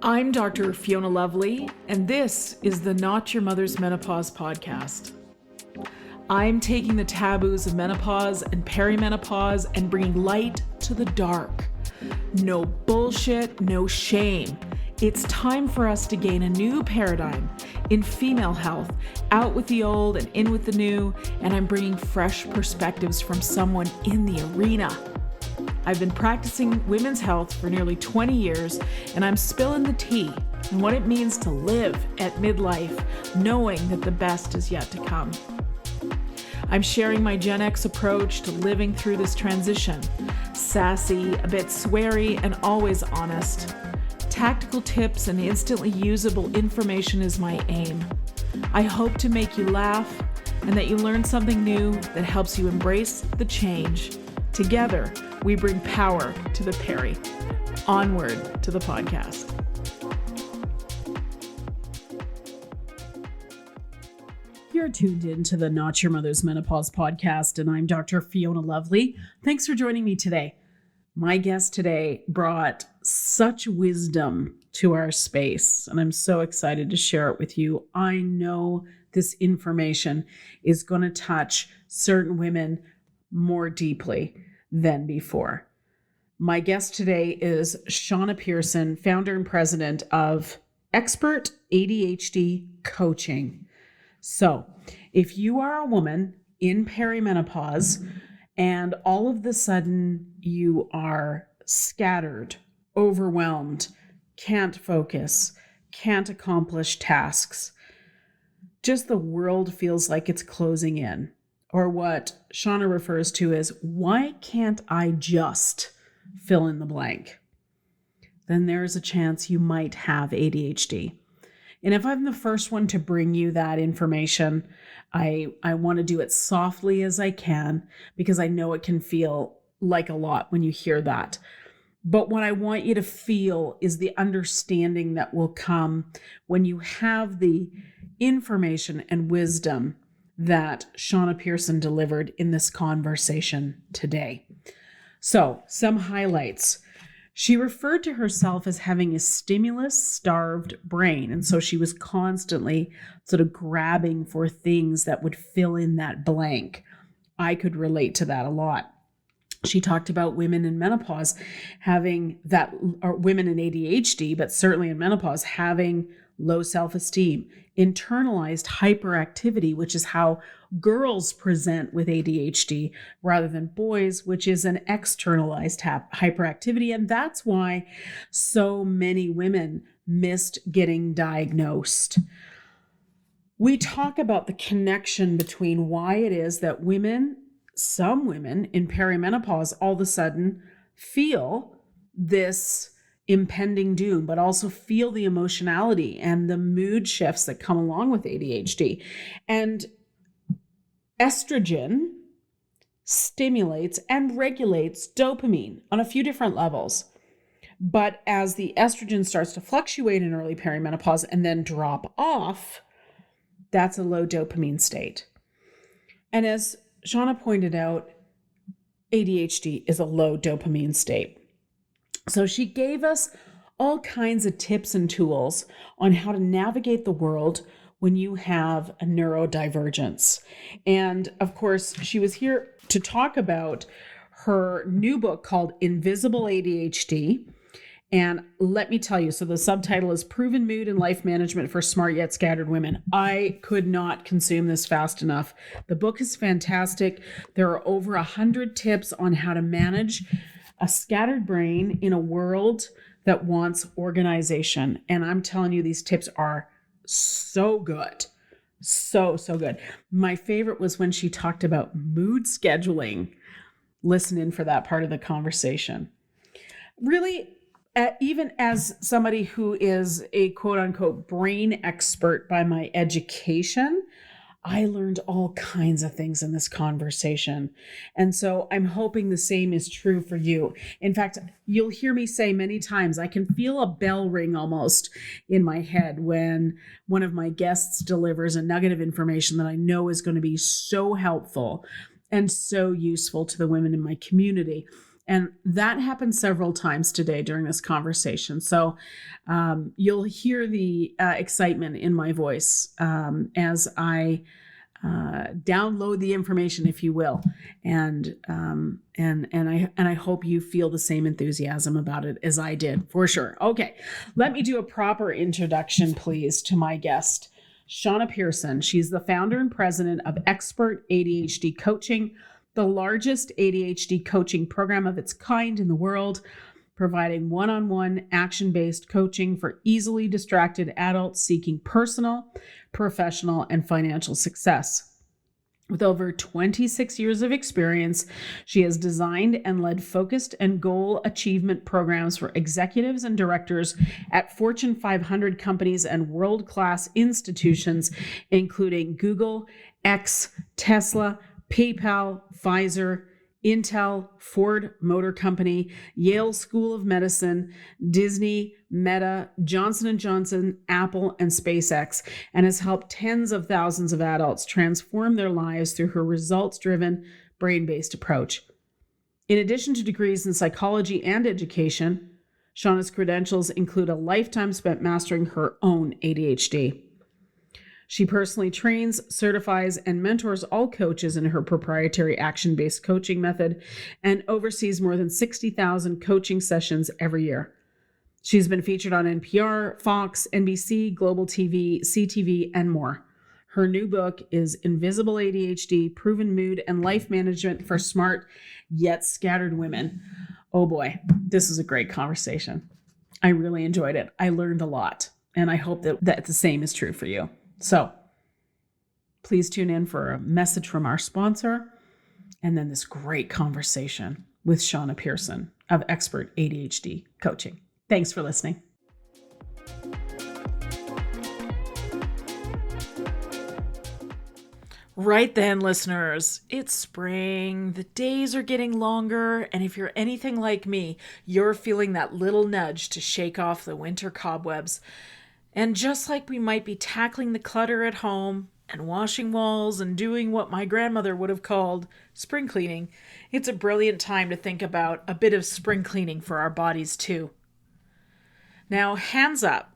I'm Dr. Fiona Lovely, and this is the Not Your Mother's Menopause podcast. I'm taking the taboos of menopause and perimenopause and bringing light to the dark. No bullshit, no shame. It's time for us to gain a new paradigm in female health, out with the old and in with the new, and I'm bringing fresh perspectives from someone in the arena. I've been practicing women's health for nearly 20 years, and I'm spilling the tea on what it means to live at midlife, knowing that the best is yet to come. I'm sharing my Gen X approach to living through this transition. Sassy, a bit sweary, and always honest. Tactical tips and instantly usable information is my aim. I hope to make you laugh and that you learn something new that helps you embrace the change. Together, we bring power to the peri. Onward to the podcast. You're tuned in to the Not Your Mother's Menopause podcast, and I'm Dr. Fiona Lovely. Thanks for joining me today. My guest today brought such wisdom to our space, and I'm so excited to share it with you. I know this information is going to touch certain women more deeply than before. My guest today is Shanna Pearson, founder and president of Expert ADHD Coaching. So, if you are a woman in perimenopause and all of the sudden you are scattered, overwhelmed, can't focus, can't accomplish tasks, just the world feels like it's closing in, or what Shanna refers to as, why can't I just fill in the blank? Then there's a chance you might have ADHD. And if I'm the first one to bring you that information, I want to do it softly as I can, because I know it can feel like a lot when you hear that. But what I want you to feel is the understanding that will come when you have the information and wisdom that Shanna Pearson delivered in this conversation today. So, some highlights. She referred to herself as having a stimulus-starved brain, and so she was constantly sort of grabbing for things that would fill in that blank. I could relate to that a lot. She talked about women in menopause having that, or women in ADHD, but certainly in menopause, having low self-esteem, internalized hyperactivity, which is how girls present with ADHD rather than boys, which is an externalized hyperactivity. And that's why so many women missed getting diagnosed. We talk about the connection between why it is that some women in perimenopause all of a sudden feel this impending doom, but also feel the emotionality and the mood shifts that come along with ADHD. And estrogen stimulates and regulates dopamine on a few different levels. But as the estrogen starts to fluctuate in early perimenopause and then drop off, that's a low dopamine state. And as Shanna pointed out, ADHD is a low dopamine state. So she gave us all kinds of tips and tools on how to navigate the world when you have a neurodivergence. And of course, she was here to talk about her new book called Invisible ADHD. And let me tell you, so the subtitle is Proven Mood and Life Management for Smart Yet Scattered Women. I could not consume this fast enough. The book is fantastic. There are over 100 tips on how to manage a scattered brain in a world that wants organization. And I'm telling you, these tips are so good. So good. My favorite was when she talked about mood scheduling. Listen in for that part of the conversation. Really, even as somebody who is a quote unquote brain expert by my education, I learned all kinds of things in this conversation. And so I'm hoping the same is true for you. In fact, you'll hear me say many times, I can feel a bell ring almost in my head when one of my guests delivers a nugget of information that I know is going to be so helpful and so useful to the women in my community. And that happened several times today during this conversation. So you'll hear the excitement in my voice as I download the information, if you will, and I hope you feel the same enthusiasm about it as I did, for sure. Okay, let me do a proper introduction, please, to my guest, Shanna Pearson. She's the founder and president of Expert ADHD Coaching, the largest ADHD coaching program of its kind in the world, providing one-on-one action-based coaching for easily distracted adults seeking personal, professional, and financial success. With over 26 years of experience, she has designed and led focused and goal achievement programs for executives and directors at Fortune 500 companies and world-class institutions, including Google, X, Tesla, PayPal, Pfizer, Intel, Ford Motor Company, Yale School of Medicine, Disney, Meta, Johnson & Johnson, Apple, and SpaceX, and has helped tens of thousands of adults transform their lives through her results-driven, brain-based approach. In addition to degrees in psychology and education, Shanna's credentials include a lifetime spent mastering her own ADHD. She personally trains, certifies, and mentors all coaches in her proprietary action-based coaching method and oversees more than 60,000 coaching sessions every year. She's been featured on NPR, Fox, NBC, Global TV, CTV, and more. Her new book is Invisible ADHD, Proven Mood and Life Management for Smart Yet Scattered Women. Oh boy, this is a great conversation. I really enjoyed it. I learned a lot, and I hope that the same is true for you. So please tune in for a message from our sponsor and then this great conversation with Shanna Pearson of Expert ADHD Coaching. Thanks for listening. Right then, listeners, it's spring, the days are getting longer, and if you're anything like me, you're feeling that little nudge to shake off the winter cobwebs. And just like we might be tackling the clutter at home and washing walls and doing what my grandmother would have called spring cleaning, it's a brilliant time to think about a bit of spring cleaning for our bodies too. Now, hands up,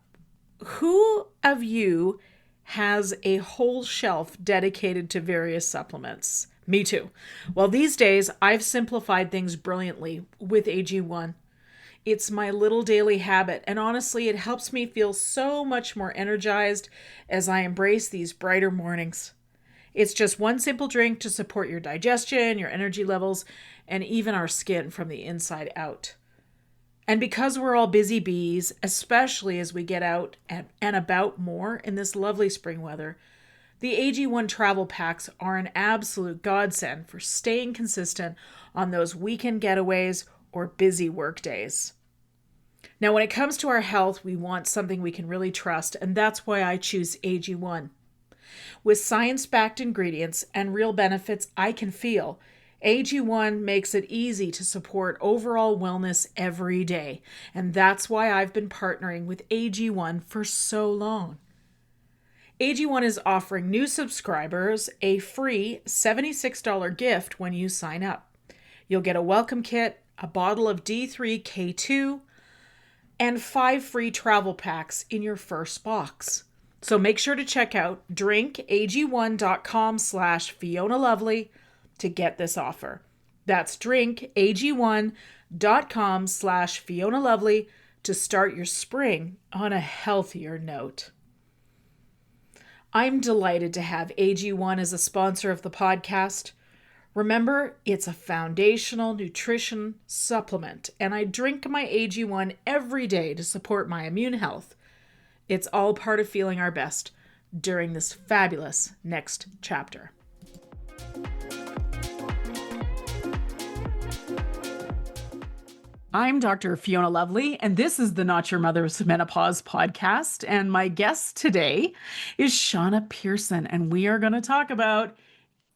who of you has a whole shelf dedicated to various supplements? Me too. Well, these days I've simplified things brilliantly with AG1. It's my little daily habit, and honestly, it helps me feel so much more energized as I embrace these brighter mornings. It's just one simple drink to support your digestion, your energy levels, and even our skin from the inside out. And because we're all busy bees, especially as we get out and about more in this lovely spring weather, the AG1 travel packs are an absolute godsend for staying consistent on those weekend getaways or busy work days. Now, when it comes to our health, we want something we can really trust, and that's why I choose AG1. With science-backed ingredients and real benefits I can feel, AG1 makes it easy to support overall wellness every day, and that's why I've been partnering with AG1 for so long. AG1 is offering new subscribers a free $76 gift when you sign up. You'll get a welcome kit, a bottle of D3K2, and 5 free travel packs in your first box. So make sure to check out drinkag1.com/Fiona Lovely to get this offer. That's drinkag1.com/Fiona Lovely to start your spring on a healthier note. I'm delighted to have AG1 as a sponsor of the podcast. Remember, it's a foundational nutrition supplement, and I drink my AG1 every day to support my immune health. It's all part of feeling our best during this fabulous next chapter. I'm Dr. Fiona Lovely, and this is the Not Your Mother's Menopause podcast. And my guest today is Shanna Pearson, and we are going to talk about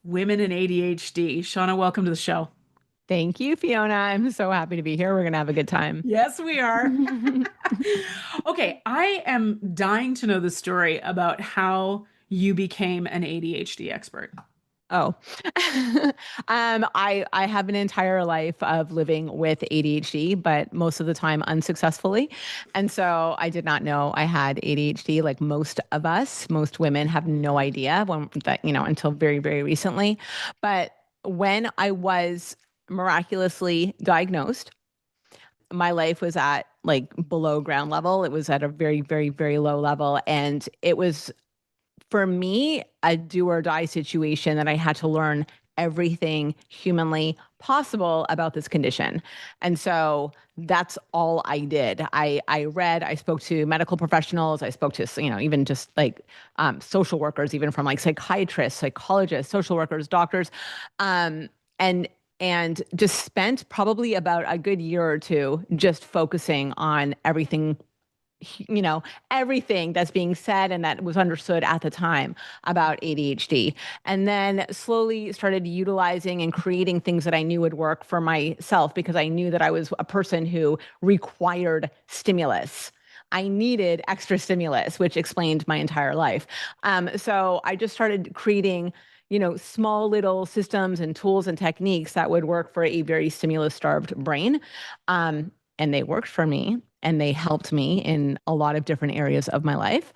women and ADHD. Shanna, welcome to the show. Thank you, Fiona. I'm so happy to be here. We're going to have a good time. Yes, we are. Okay, I am dying to know the story about how you became an ADHD expert. Oh, I have an entire life of living with ADHD, but most of the time unsuccessfully. And so I did not know I had ADHD. Like most of us, most women have no idea when that, until very, very recently. But when I was miraculously diagnosed, my life was at like below ground level. It was at a very, very, very low level. And it was for me, a do or die situation that I had to learn everything humanly possible about this condition. And so that's all I did. I read, I spoke to medical professionals, I spoke to, even just like social workers, even from like psychiatrists, psychologists, social workers, doctors, um, and and just spent probably about a good year or two just focusing on you know, everything that's being said and that was understood at the time about ADHD. And then slowly started utilizing and creating things that I knew would work for myself because I knew that I was a person who required stimulus. I needed extra stimulus, which explained my entire life. So I just started creating, small little systems and tools and techniques that would work for a very stimulus starved brain. And they worked for me and they helped me in a lot of different areas of my life,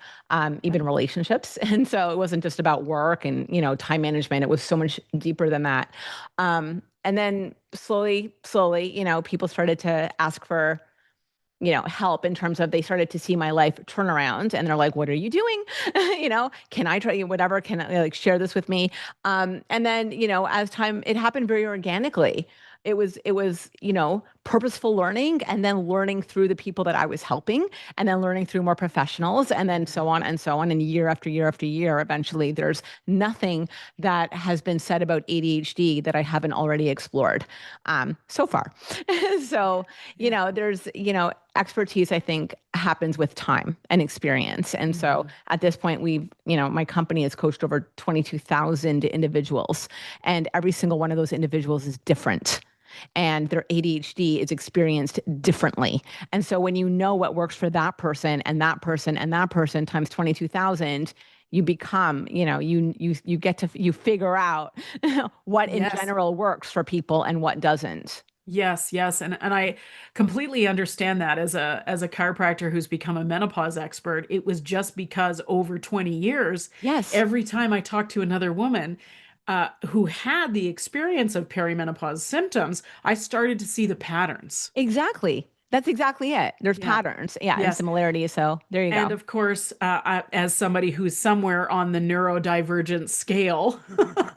even relationships. And so it wasn't just about work and, time management. It was so much deeper than that. And then slowly, people started to ask for, help in terms of they started to see my life turn around and they're like, what are you doing? Can I try you, whatever? Can I like share this with me? And then, as time, it happened very organically. It was, purposeful learning and then learning through the people that I was helping and then learning through more professionals and then so on and so on. And year after year after year, eventually there's nothing that has been said about ADHD that I haven't already explored so far. So, Yeah. there's, expertise, I think, happens with time and experience. And so at this point, my company has coached over 22,000 individuals, and every single one of those individuals is different. And their ADHD is experienced differently. And so when you know what works for that person and that person and that person times 22,000, you become, you get to, you figure out what in Yes. general works for people and what doesn't. Yes, yes, and I completely understand that as a chiropractor who's become a menopause expert. It was just because over 20 years, Yes, every time I talked to another woman who had the experience of perimenopause symptoms, I started to see the patterns. exactly. That's exactly it. There's Yeah. patterns, yeah, and Yes. similarities. So there you And go. of course, as somebody who's somewhere on the neurodivergent scale, we'll talk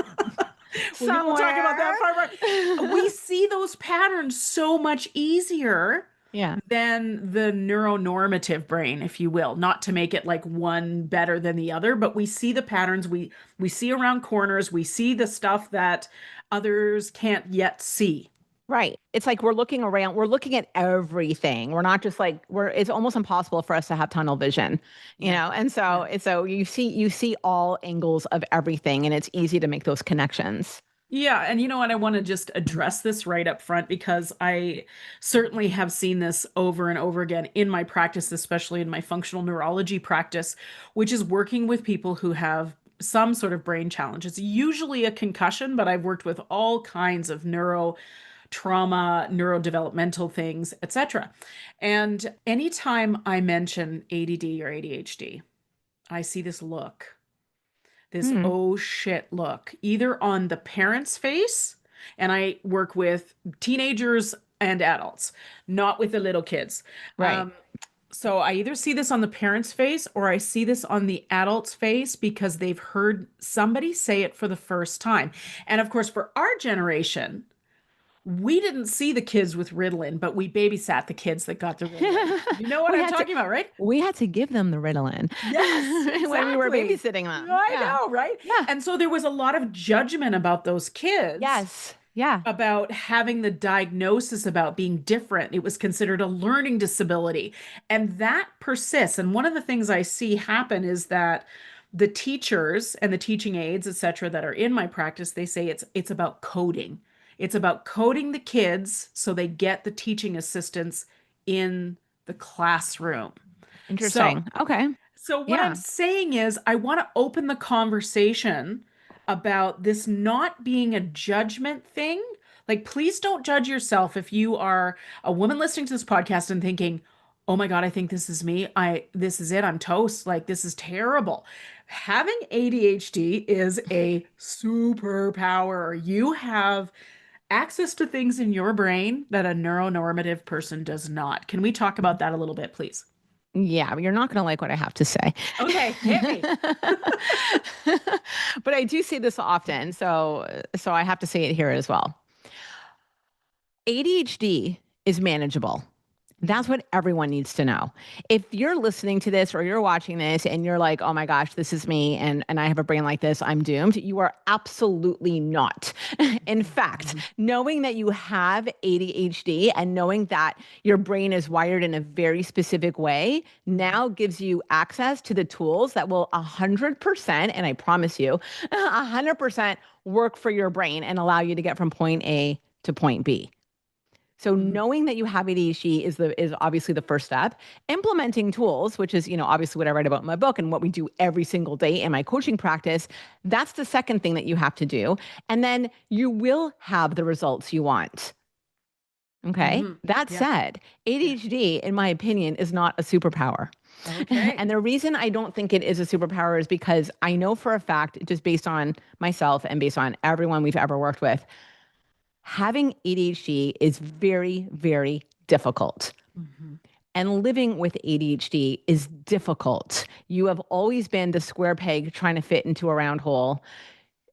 about Somewhere. that far, far. We see those patterns so much easier Yeah. than the neuronormative brain, if you will. Not to make it like one better than the other, but we see the patterns. We see around corners. We see the stuff that others can't yet see. Right. It's like we're looking around, we're looking at everything. We're not just like it's almost impossible for us to have tunnel vision, Yeah. And so Yeah. you see all angles of everything and it's easy to make those connections. Yeah, and you know what? I want to just address this right up front because I certainly have seen this over and over again in my practice, especially in my functional neurology practice, which is working with people who have some sort of brain challenge. It's usually a concussion, but I've worked with all kinds of neuro trauma, neurodevelopmental things, etc. And anytime I mention ADD or ADHD, I see this Hmm. oh shit look, either on the parent's face, and I work with teenagers and adults, not with the little kids. Right. So I either see this on the parent's face or I see this on the adult's face because they've heard somebody say it for the first time. And of course, for our generation, we didn't see the kids with Ritalin, but we babysat the kids that got the Ritalin. You know what we I'm had to talking about, right? we had to give them the Ritalin Yes, when we were exactly. babysitting them. I Yeah. know, right? Yeah. And so there was a lot of judgment about those kids, Yes. Yeah. about having the diagnosis, about being different. It was considered a learning disability. And that persists. And one of the things I see happen is that the teachers and the teaching aides, et cetera, that are in my practice, they say it's about coding. It's about coding the kids so they get the teaching assistance in the classroom. So Interesting. Okay. so what I'm Yeah. saying is I want to open the conversation about this not being a judgment thing. Like, please don't judge yourself if you are a woman listening to this podcast and thinking, "Oh my God, I think this is me. This is it. I'm toast. Like, this is terrible." Having ADHD is a superpower. You have access to things in your brain that a neuronormative person does not. Can we talk about that a little bit, please? Yeah, you're not going to like what I have to say. Okay, hit me. But I do say this often, so I have to say it here as well. ADHD is manageable. That's what everyone needs to know. If you're listening to this or you're watching this and you're like, oh my gosh, this is me and I have a brain like this, I'm doomed. You are absolutely not. In fact, knowing that you have ADHD and knowing that your brain is wired in a very specific way now gives you access to the tools that will 100%, and I promise you, 100% work for your brain and allow you to get from point A to point B. So knowing that you have ADHD is obviously the first step. Implementing tools, which is, obviously what I write about in my book and what we do every single day in my coaching practice, that's the second thing that you have to do. And then you will have the results you want. Okay. That Yeah. said, ADHD, in my opinion, is not a superpower. Okay. And the reason I don't think it is a superpower is because I know for a fact, just based on myself and based on everyone we've ever worked with, having ADHD is very, very difficult. And living with ADHD is difficult. You have always been the square peg trying to fit into a round hole.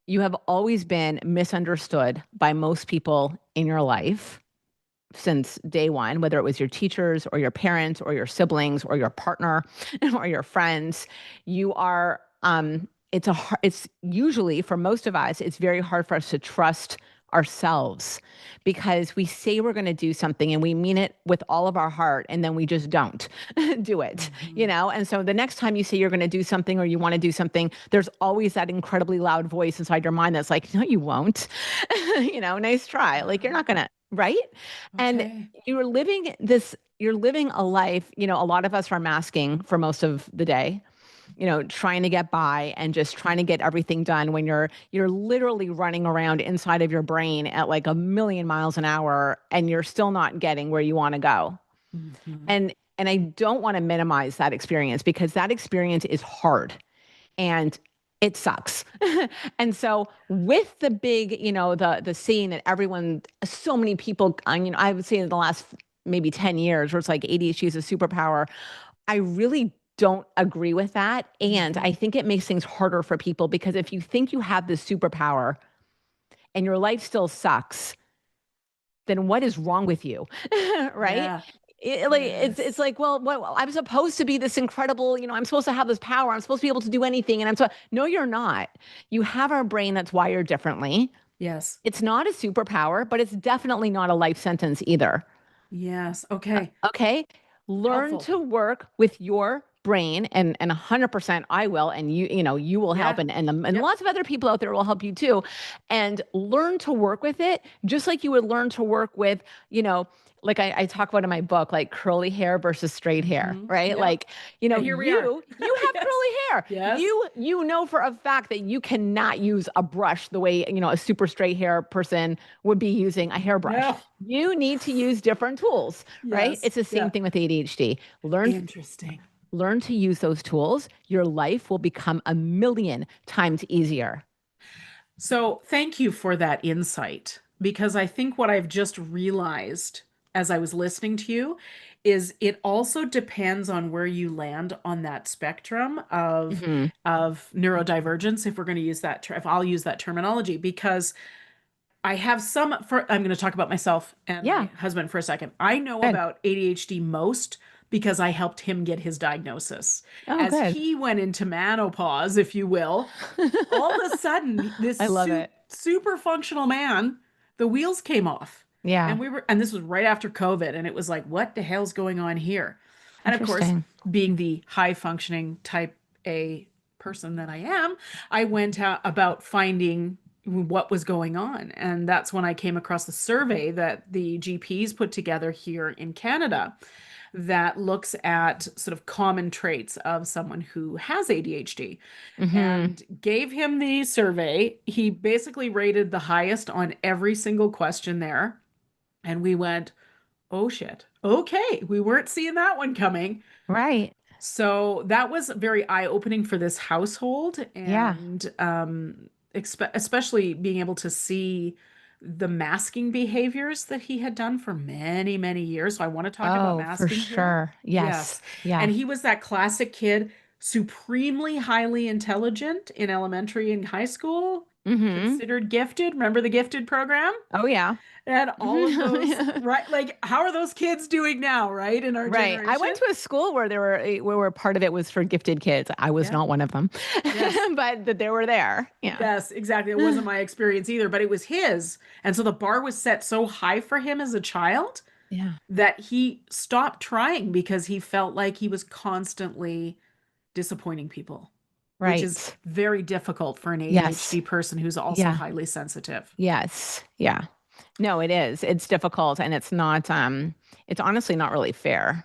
You have always been misunderstood by most people in your life since day one, whether it was your teachers or your parents or your siblings or your partner or your friends. You are, it's usually for most of us, it's very hard for us to trust ourselves because we say we're going to do something and we mean it with all of our heart and then we just don't do it, And so the next time you say you're going to do something or you want to do something, there's always that incredibly loud voice inside your mind that's like, no, you won't, nice try. Like you're not going to, right? And Okay. you're living a life, a lot of us are masking for most of the day, trying to get by and just trying to get everything done when you're literally running around inside of your brain at like a million miles an hour and you're still not getting where you want to go. And I don't want to minimize that experience because that experience is hard and it sucks. And so with the big, the saying that everyone, so many people, I would say in the last maybe 10 years where it's like ADHD is a superpower, I really don't agree with that. And I think it makes things harder for people because if you think you have this superpower and your life still sucks, then what is wrong with you? Right? Yeah. It's like, well, what, I'm supposed to be this incredible, I'm supposed to have this power. I'm supposed to be able to do anything. And no, you're not. You have our brain that's wired differently. Yes. It's not a superpower, but it's definitely not a life sentence either. Yes. Okay. Okay. Learn Helpful. to work with your brain and 100% I will. And you will help Yeah. and Yep. lots of other people out there will help you too. And learn to work with it just like you would learn to work with, like I talk about in my book, like curly hair versus straight hair, right? Yep. Like, And here we are. you have Yes. curly hair. Yes. You know for a fact that you cannot use a brush the way, a super straight hair person would be using a hairbrush. No. You need to use different tools, right? Yes. It's the same Yeah. thing with ADHD. Interesting. Learn to use those tools. Your life will become a million times easier. So thank you for that insight because I think what I've just realized as I was listening to you is it also depends on where you land on that spectrum of Hmm. neurodivergence, if we're going to use that if I'll use that terminology, because I have I'm going to talk about myself and Yeah. my husband for a second. I know Good. about ADHD most because I helped him get his diagnosis. Oh, As good. he went into menopause, if you will, all of a sudden, this I love it. super functional man, the wheels came off. Yeah. And this was right after COVID. And it was like, what the hell's going on here? And of course, Interesting. being the high functioning type A person that I am, I went out about finding what was going on. And that's when I came across the survey that the GPs put together here in Canada. that looks at sort of common traits of someone who has ADHD Hmm. and gave him the survey. He basically rated the highest on every single question there. And we went, oh shit. Okay. We weren't seeing that one coming. Right. So that was very eye-opening for this household, Yeah. and especially being able to see the masking behaviors that he had done for many, many years. So I want to talk about Oh, for masking here. sure. Yes. Yes. Yeah. And he was that classic kid, supremely highly intelligent in elementary and high school, Hmm. considered gifted. Remember the gifted program? Oh, yeah. And all of those, right? Like, how are those kids doing now, right? In our Right. I went generation? to a school where there were where part of it was for gifted kids. I was Yeah. not one of them, Yes. but that they were there. Yeah. Yes, exactly. It wasn't my experience either, but it was his. And so the bar was set so high for him as a child Yeah. that he stopped trying because he felt like he was constantly disappointing people, which is Right. very difficult for an Yes. ADHD person who's also Yeah. highly sensitive. Yes. Yeah. No, it is. It's difficult and it's not it's honestly not really fair.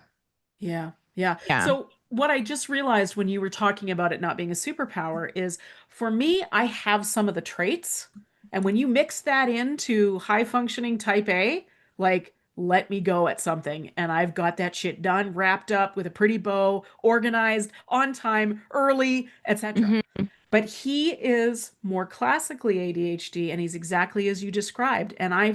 Yeah. Yeah. Yeah. So what I just realized when you were talking about it not being a superpower is for me, I have some of the traits. And when you mix that into high functioning type A, like let me go at something and I've got that shit done, wrapped up with a pretty bow, organized, on time, early, etc. Hmm. But he is more classically ADHD and he's exactly as you described. And I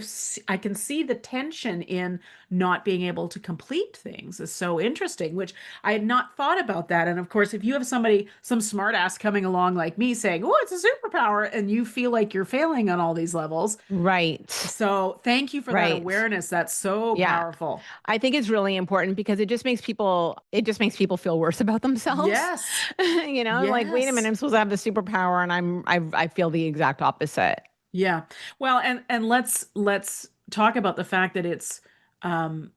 can see the tension in not being able to complete things is so interesting, which I had not thought about that. And of course, if you have somebody, some smart ass coming along like me saying, oh, it's a superpower, and you feel like you're failing on all these levels. Right. So thank you for that Right. awareness. That's so Yeah. powerful. I think it's really important because it just makes people feel worse about themselves. Yes. I'm like, wait a minute, Yes. I'm supposed to have the superpower and I feel the exact opposite. Yeah. Well, and let's talk about the fact that um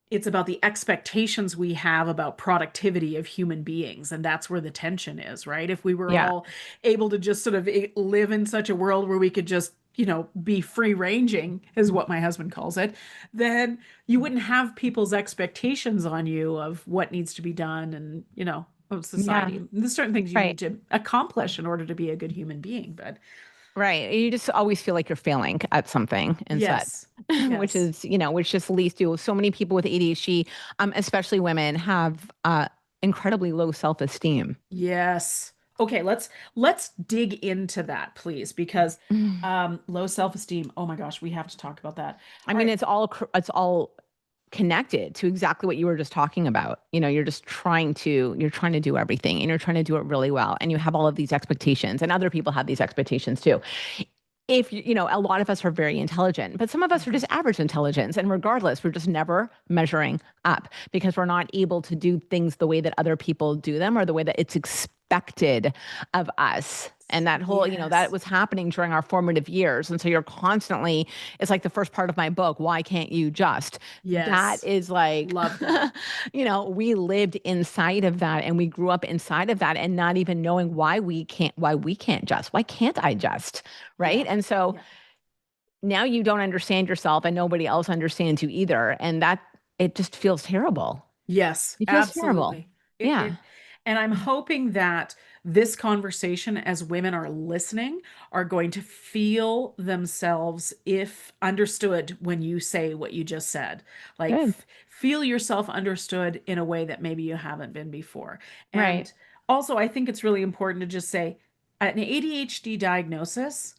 it's about the expectations we have about productivity of human beings, and that's where the tension is, right? If we were Yeah. all able to just sort of live in such a world where we could just be free ranging is what my husband calls it, then you wouldn't have people's expectations on you of what needs to be done, and of Yeah. society. There's certain things you Right. need to accomplish in order to be a good human being, but Right. You just always feel like you're failing at something inside, yes. which Yes. is, which just leads to so many people with ADHD, especially women, have incredibly low self-esteem. Yes. Okay, let's dig into that, please, because low self-esteem. Oh my gosh, we have to talk about that. I All mean, right. it's all connected to exactly what you were just talking about. You're trying to do everything and you're trying to do it really well. And you have all of these expectations and other people have these expectations too. If a lot of us are very intelligent, but some of us are Mhm. just average intelligence. And regardless, we're just never measuring up because we're not able to do things the way that other people do them or the way that it's expected of us. And that whole, that Yes. was happening during our formative years. And so you're constantly, it's like the first part of my book, Why Can't You Just? That Yes. is like, Love that. we lived inside of that and we grew up inside of that and not even knowing why can't I just? Right. Yeah. And so Yeah. now you don't understand yourself and nobody else understands you either. And that it just feels terrible. Yes, It feels terrible. absolutely. It, Yeah. it, and I'm hoping that this conversation, as women are listening, are going to feel themselves if understood when you say what you just said. Like, Good. feel yourself understood in a way that maybe you haven't been before. Right. And also, I think it's really important to just say an ADHD diagnosis,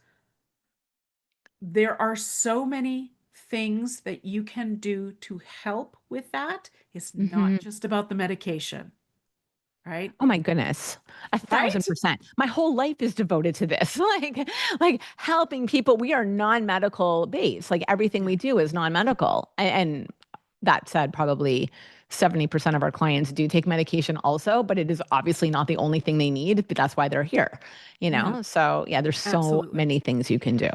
there are so many things that you can do to help with that. It's not Hmm. just about the medication, right? Oh my goodness. A thousand Right? percent. My whole life is devoted to this. Like helping people. We are non-medical based. Like everything Yeah. we do is non-medical. And that said, probably 70% of our clients do take medication also, but it is obviously not the only thing they need, but that's why they're here, Yeah, So yeah, there's so absolutely. many things you can do.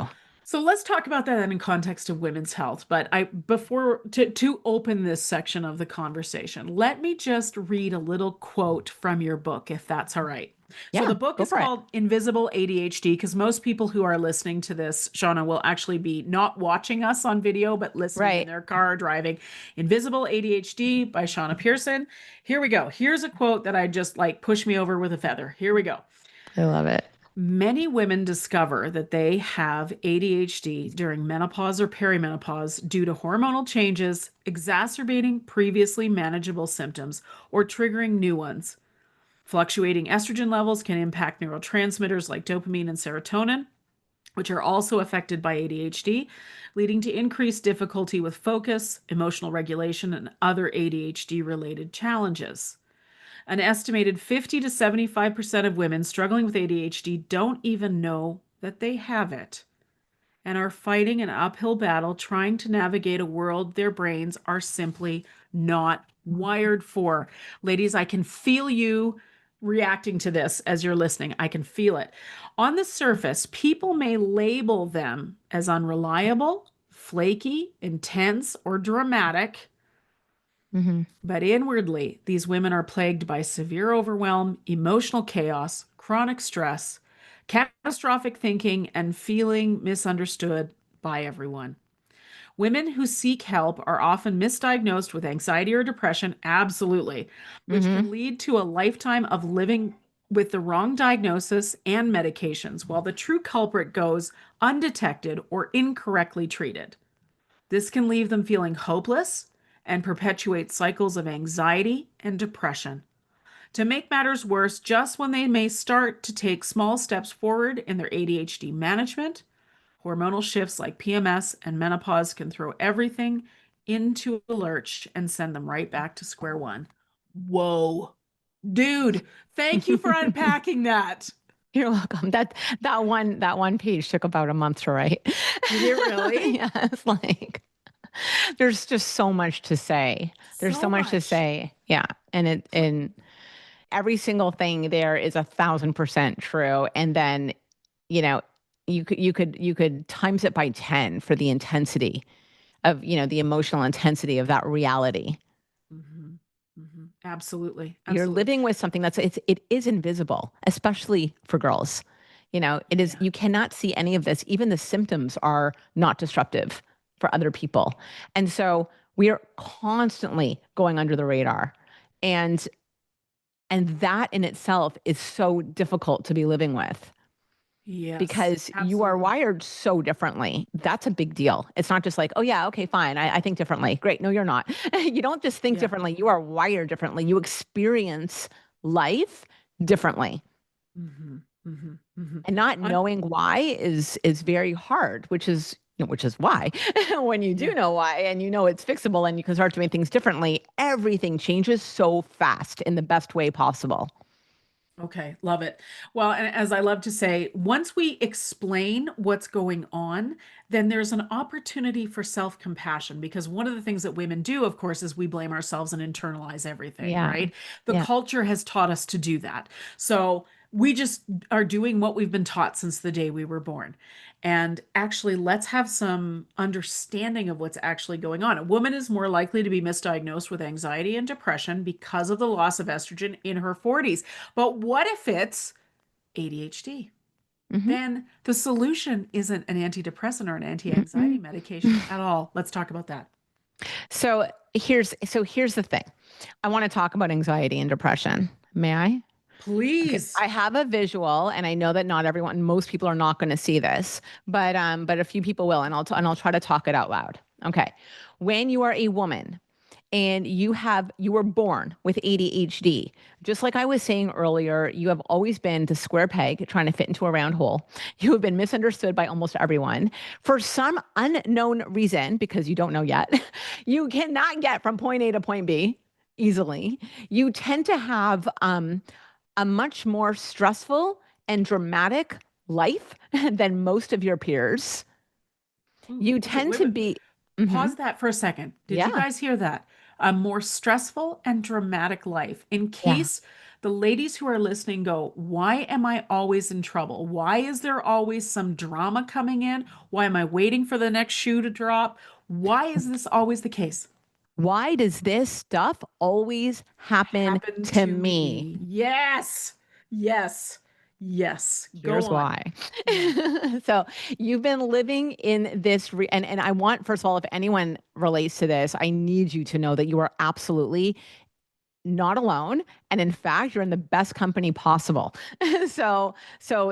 So let's talk about that in context of women's health. But I before to open this section of the conversation, let me just read a little quote from your book, if that's all right. So the Yeah, book go is for it. called Invisible ADHD because most people who are listening to this, Shauna, will actually be not watching us on video, but listening in Right. their car driving. Invisible ADHD by Shanna Pearson. Here we go. Here's a quote that I just like push me over with a feather. Here we go. I love it. Many women discover that they have ADHD during menopause or perimenopause due to hormonal changes, exacerbating previously manageable symptoms or triggering new ones. Fluctuating estrogen levels can impact neurotransmitters like dopamine and serotonin, which are also affected by ADHD, leading to increased difficulty with focus, emotional regulation, and other ADHD related challenges. An estimated 50 to 75% of women struggling with ADHD don't even know that they have it and are fighting an uphill battle trying to navigate a world their brains are simply not wired for. Ladies, I can feel you reacting to this as you're listening. I can feel it. On the surface, people may label them as unreliable, flaky, intense, or dramatic. Hmm. But inwardly, these women are plagued by severe overwhelm, emotional chaos, chronic stress, catastrophic thinking, and feeling misunderstood by everyone. Women who seek help are often misdiagnosed with anxiety or depression, absolutely, which Hmm. can lead to a lifetime of living with the wrong diagnosis and medications, while the true culprit goes undetected or incorrectly treated. This can leave them feeling hopeless and perpetuate cycles of anxiety and depression. To make matters worse, just when they may start to take small steps forward in their ADHD management, hormonal shifts like PMS and menopause can throw everything into a lurch and send them right back to square one. Whoa. Dude, thank you for unpacking that. You're welcome. That one page took about a month to write. Did it really? Yeah, it's like there's just so much to say. There's so So much to much. say. Yeah. And every single thing there is 1,000% true. And then, you know, you could times it by 10 for the intensity of, the emotional intensity of that reality. Absolutely. You're Absolutely. living with something it is invisible, especially for girls. It is, Yeah. you cannot see any of this. Even the symptoms are not disruptive for other people. And so we are constantly going under the radar. And that in itself is so difficult to be living with Yes. because you are Absolutely. wired so differently. That's a big deal. It's not just like, oh, yeah, okay, fine. I think differently. Great. No, you're not. You don't just think Yeah. differently. You are wired differently. You experience life differently. Mm-hmm. Mm-hmm. Mm-hmm. And not Un- knowing why is very hard, which is why when you do yeah. know why and it's fixable and you can start doing things differently, everything changes so fast in the best way possible. Okay, love it. Well, and as I love to say, once we explain what's going on, then there's an opportunity for self-compassion because one of the things that women do, of course, is we blame ourselves and internalize everything, Yeah. right? The Yeah. culture has taught us to do that. So we just are doing what we've been taught since the day we were born. And actually, let's have some understanding of what's actually going on. A woman is more likely to be misdiagnosed with anxiety and depression because of the loss of estrogen in her 40s. But what if it's ADHD? Hmm. Then the solution isn't an antidepressant or an anti-anxiety Mm-mm. medication at all. Let's talk about that. So here's the thing. I want to talk about anxiety and depression. May I? Okay. Please. I have a visual, and I know that not everyone, most people are not going to see this, but a few people will, and I'll try to talk it out loud. Okay. When you are a woman and you were born with ADHD, just like I was saying earlier, you have always been the square peg trying to fit into a round hole. You have been misunderstood by almost everyone for some unknown reason, because you don't know yet. You cannot get from point A to point B easily. You tend to have a much more stressful and dramatic life than most of your peers. Ooh, You okay, tend wait, to wait. be, mhm, Pause that for a second. Did you yeah, guys hear that? A more stressful and dramatic life. In yeah. case the ladies who are listening go, why am I always in trouble? Why is there always some drama coming in? Why am I waiting for the next shoe to drop? Why is this always the case? Why does this stuff always happen Happen to to me? me. Yes. Yes. Yes. Go Here's on. why. Yeah. So you've been living in this, and I want, first of all, if anyone relates to this, I need you to know that you are absolutely not alone, and in fact you're in the best company possible. So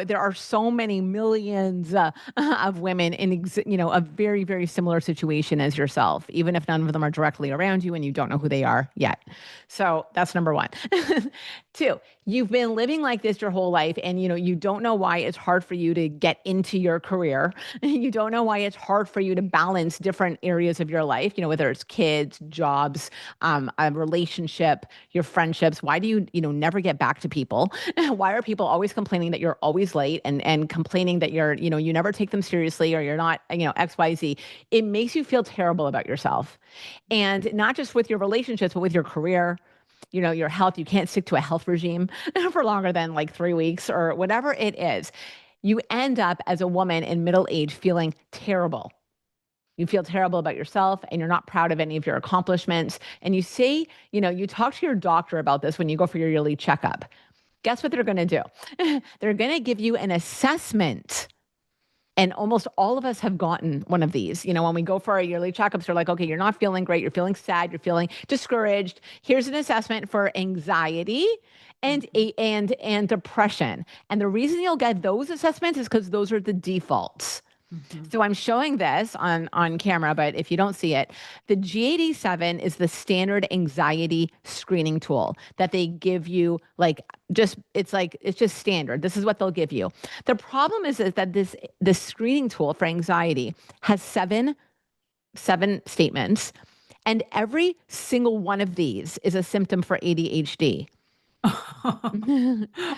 there are so many millions of women in a very, very similar situation as yourself, even if none of them are directly around you and you don't know who they are yet. So that's number one. Two, you've been living like this your whole life, and you don't know why it's hard for you to get into your career. You don't know why it's hard for you to balance different areas of your life, whether it's kids, jobs, a relationship, your friendships. Why do you never get back to people? Why are people always complaining that you're always late, and complaining that you never take them seriously, or you're not, XYZ? It makes you feel terrible about yourself. And not just with your relationships, but with your career, your health. You can't stick to a health regime for longer than like 3 weeks or whatever it is. You end up as a woman in middle age feeling terrible. You feel terrible about yourself, and you're not proud of any of your accomplishments. And you say, you talk to your doctor about this when you go for your yearly checkup. Guess what they're going to do? They're going to give you an assessment. And almost all of us have gotten one of these. When we go for our yearly checkups, they're like, okay, you're not feeling great. You're feeling sad. You're feeling discouraged. Here's an assessment for anxiety and and depression. And the reason you'll get those assessments is because those are the defaults. Mhm. So I'm showing this on camera, but if you don't see it, the G87 is the standard anxiety screening tool that they give you. It's just standard. This is what they'll give you. The problem is that this screening tool for anxiety has seven statements, and every single one of these is a symptom for ADHD.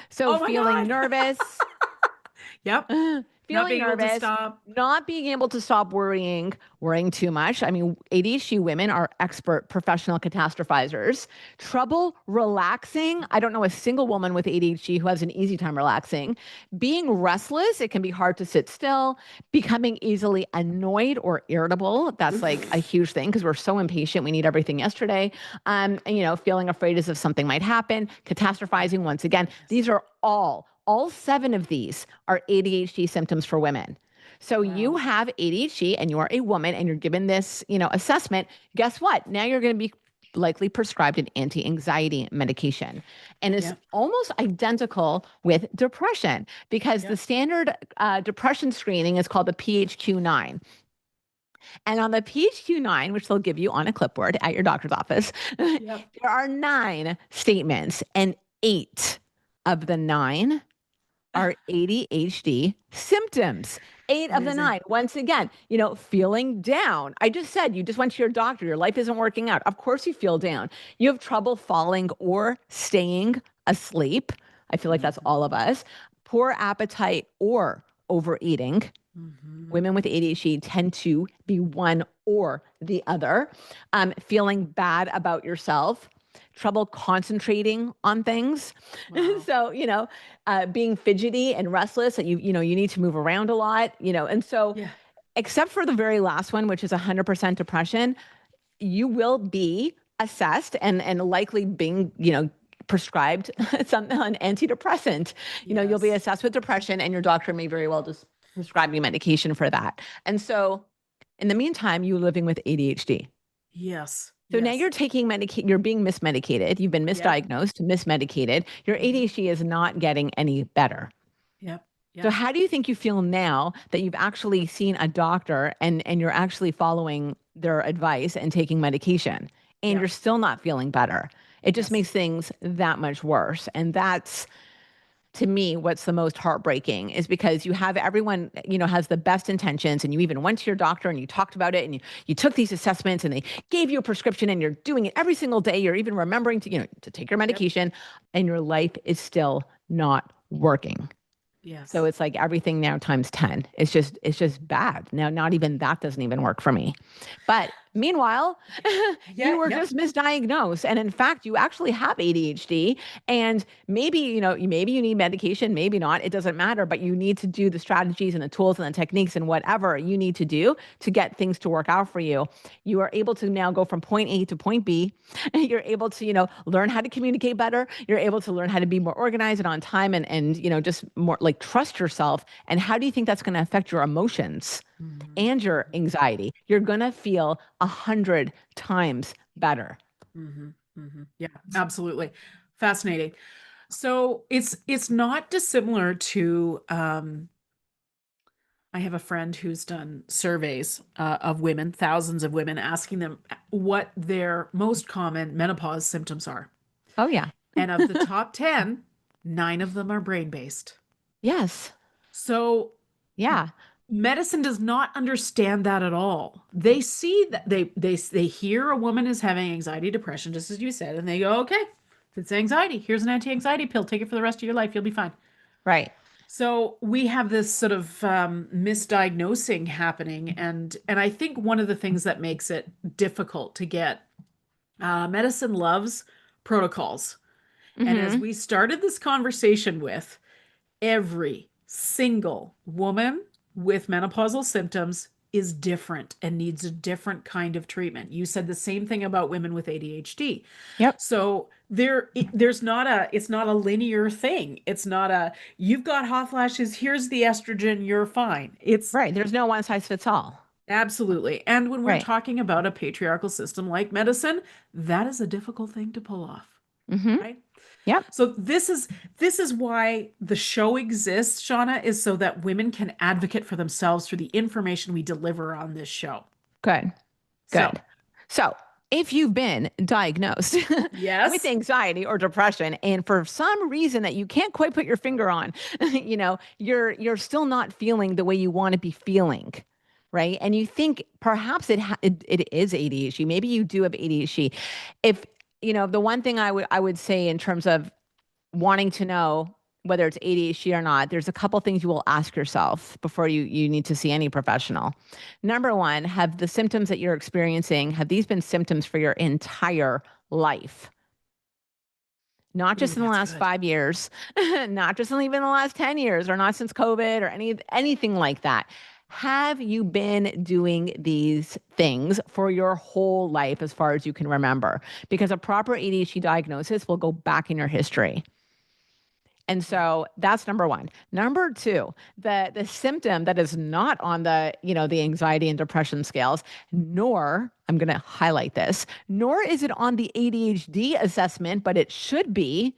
So Oh my feeling God. nervous, Yep. Not feeling being able to nervous, stop. not being able to stop worrying too much. I mean, ADHD women are expert professional catastrophizers. Trouble relaxing. I don't know a single woman with ADHD who has an easy time relaxing. Being restless, it can be hard to sit still. Becoming easily annoyed or irritable. That's like a huge thing because we're so impatient. We need everything yesterday. And feeling afraid as if something might happen. Catastrophizing once again. These are all seven of these are ADHD symptoms for women. So you Wow. have ADHD and you are a woman and you're given this, assessment. Guess what? Now you're going to be likely prescribed an anti-anxiety medication. And it's Yep. almost identical with depression because the Yep. standard depression screening is called the PHQ-9. And on the PHQ-9, which they'll give you on a clipboard at your doctor's office, Yep. there are 9 statements, and 8 of the 9 are ADHD symptoms. 8 of the Amazing. 9. Once again, feeling down. I just said you just went to your doctor. Your life isn't working out. Of course you feel down. You have trouble falling or staying asleep. I feel like that's all of us. Poor appetite or overeating. Mm-hmm. Women with ADHD tend to be one or the other. Feeling bad about yourself, trouble concentrating on things. Wow. So, being fidgety and restless, that you need to move around a lot, and so, Yeah. except for the very last one, which is 100% depression, you will be assessed and likely being, prescribed an antidepressant. You'll be Yes. assessed with depression, and your doctor may very well just prescribe you medication for that. And so, in the meantime, you're living with ADHD. Yes. So now Yes. you're taking you're being mismedicated. You've been Yep. misdiagnosed, mismedicated. Your Mm-hmm. ADHD is not getting any better. Yep. So Yep. how do you think you feel now that you've actually seen a doctor and you're actually following their advice and taking medication and you're Yep. still not feeling better? It just Yes. makes things that much worse. And that's, to me, what's the most heartbreaking is because you have everyone, has the best intentions, and you even went to your doctor and you talked about it, and you took these assessments and they gave you a prescription, and you're doing it every single day. You're even remembering to take your Yep. medication, and your life is still not working. So Yes. it's like everything now times 10. It's just bad. Now, not even that doesn't even work for me. But Meanwhile, you Yeah, were yep. just misdiagnosed. And in fact, you actually have ADHD. And maybe, maybe you need medication, maybe not. It doesn't matter, but you need to do the strategies and the tools and the techniques and whatever you need to do to get things to work out for you. You are able to now go from point A to point B. You're able to, learn how to communicate better. You're able to learn how to be more organized and on time and, just more like trust yourself. And how do you think that's going to affect your emotions Mhm, and your mhm, anxiety? You're going to feel 100 times better. mhm, mhm. Yeah, absolutely. Fascinating. So it's not dissimilar to I have a friend who's done surveys of women, thousands of women, asking them what their most common menopause symptoms are. Oh, yeah. And of the top 10, nine of them are brain based. Yes. So Yeah. medicine does not understand that at all. They see that they hear a woman is having anxiety, depression, just as you said, and they go, okay, if it's anxiety, here's an anti-anxiety pill. Take it for the rest of your life. You'll be fine. Right. So we have this sort of misdiagnosing happening, and I think one of the things that makes it difficult to get medicine loves protocols. And as Mm-hmm. we started this conversation with, every single woman with menopausal symptoms is different and needs a different kind of treatment. You said the same thing about women with ADHD. Yep. So there's not a it's not a linear thing. It's not a you've got hot flashes, here's the estrogen, you're fine. It's Right. There's no one size fits all. absolutely. And when we're Right. talking about a patriarchal system like medicine, that is a difficult thing to pull off, Mm-hmm. right? Yep. So this is why the show exists, Shauna, is so that women can advocate for themselves through the information we deliver on this show. Good. So, Good. So, if you've been diagnosed with yes. anxiety or depression, and for some reason that you can't quite put your finger on, you're still not feeling the way you want to be feeling, right? And you think perhaps it is ADHD. Maybe you do have ADHD. If the one thing I would say in terms of wanting to know whether it's ADHD or not, there's a couple things you will ask yourself before you need to see any professional. Number one, have the symptoms that you're experiencing, have these been symptoms for your entire life? Not Ooh, just in the that's last good. 5 years, not just in even the last 10 years, or not since COVID or anything like that. Have you been doing these things for your whole life as far as you can remember? Because a proper ADHD diagnosis will go back in your history. And Yeah. so that's number one. Number two, the symptom that is not on the anxiety and depression scales, nor I'm going to highlight this, nor is it on the ADHD assessment, but it should be,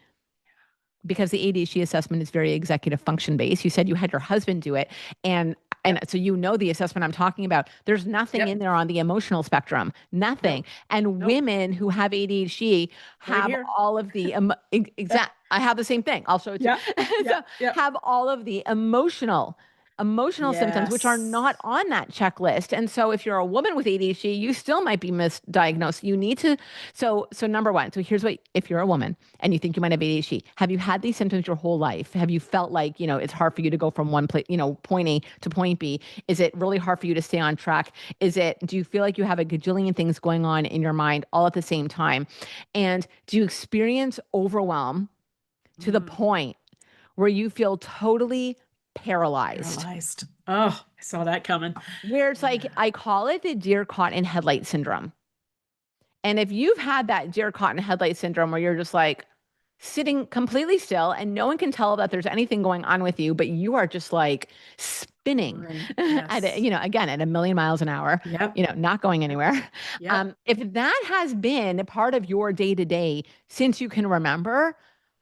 because the ADHD assessment is very executive function based. You said you had your husband do it, and Yep. so the assessment I'm talking about. There's nothing in Yep. there on the emotional spectrum. Nothing. Nope. And Nope. women who have ADHD Right have here. all of the exact. I have the same thing. I'll show it to Yeah. you. So Yep. Yep. have all of the emotional symptoms, which are not Yes. on that checklist. And so if you're a woman with ADHD, you still might be misdiagnosed. You need to, so number one, so here's what, if you're a woman and you think you might have ADHD, have you had these symptoms your whole life? Have you felt like, it's hard for you to go from one place, point A to point B? Is it really hard for you to stay on track? Do you feel like you have a gajillion things going on in your mind all at the same time? And do you experience overwhelm to the Mm, point where you feel totally paralyzed? paralyzed. Oh, I saw that coming. Where it's like, Yeah. I call it the deer caught in headlight syndrome. And if you've had that deer caught in headlight syndrome where you're just like sitting completely still and no one can tell that there's anything going on with you, but you are just like spinning Hovering. at Yes. again at a million miles an hour, Yep. not going Yep. anywhere. Yep. If that has been part of your day to day since you can remember,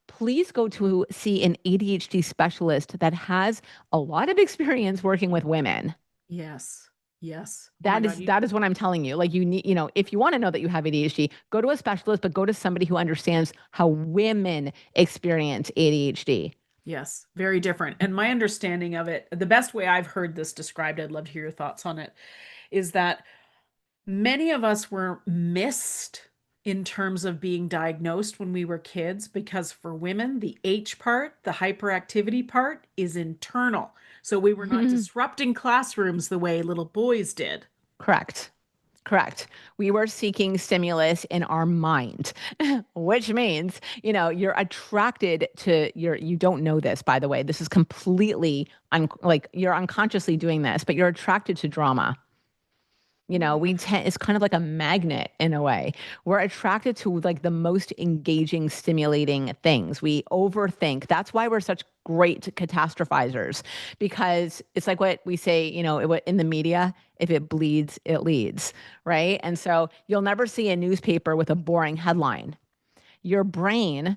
please go to see an ADHD specialist that has a lot of experience working with women. Yes. Yes. Oh my That God. is that is what I'm telling you. Like, you need, if you want to know that you have ADHD, go to a specialist, but go to somebody who understands how women experience ADHD. Yes. Very different. And my understanding of it, the best way I've heard this described, I'd love to hear your thoughts on it, is that many of us were missed in terms of being diagnosed when we were kids because for women, the H part, the hyperactivity part, is internal. So we were not Mhm. disrupting classrooms the way little boys did. Correct. Correct. We were seeking stimulus in our mind, which means, you're attracted to you don't know this, by the way. This is completely like you're unconsciously doing this, but you're attracted to drama. It's kind of like a magnet in a way. We're attracted to like the most engaging, stimulating things. We overthink. That's why we're such great catastrophizers, because it's like what we say, in the media, if it bleeds, it leads, right? And so you'll never see a newspaper with a boring headline. Your brain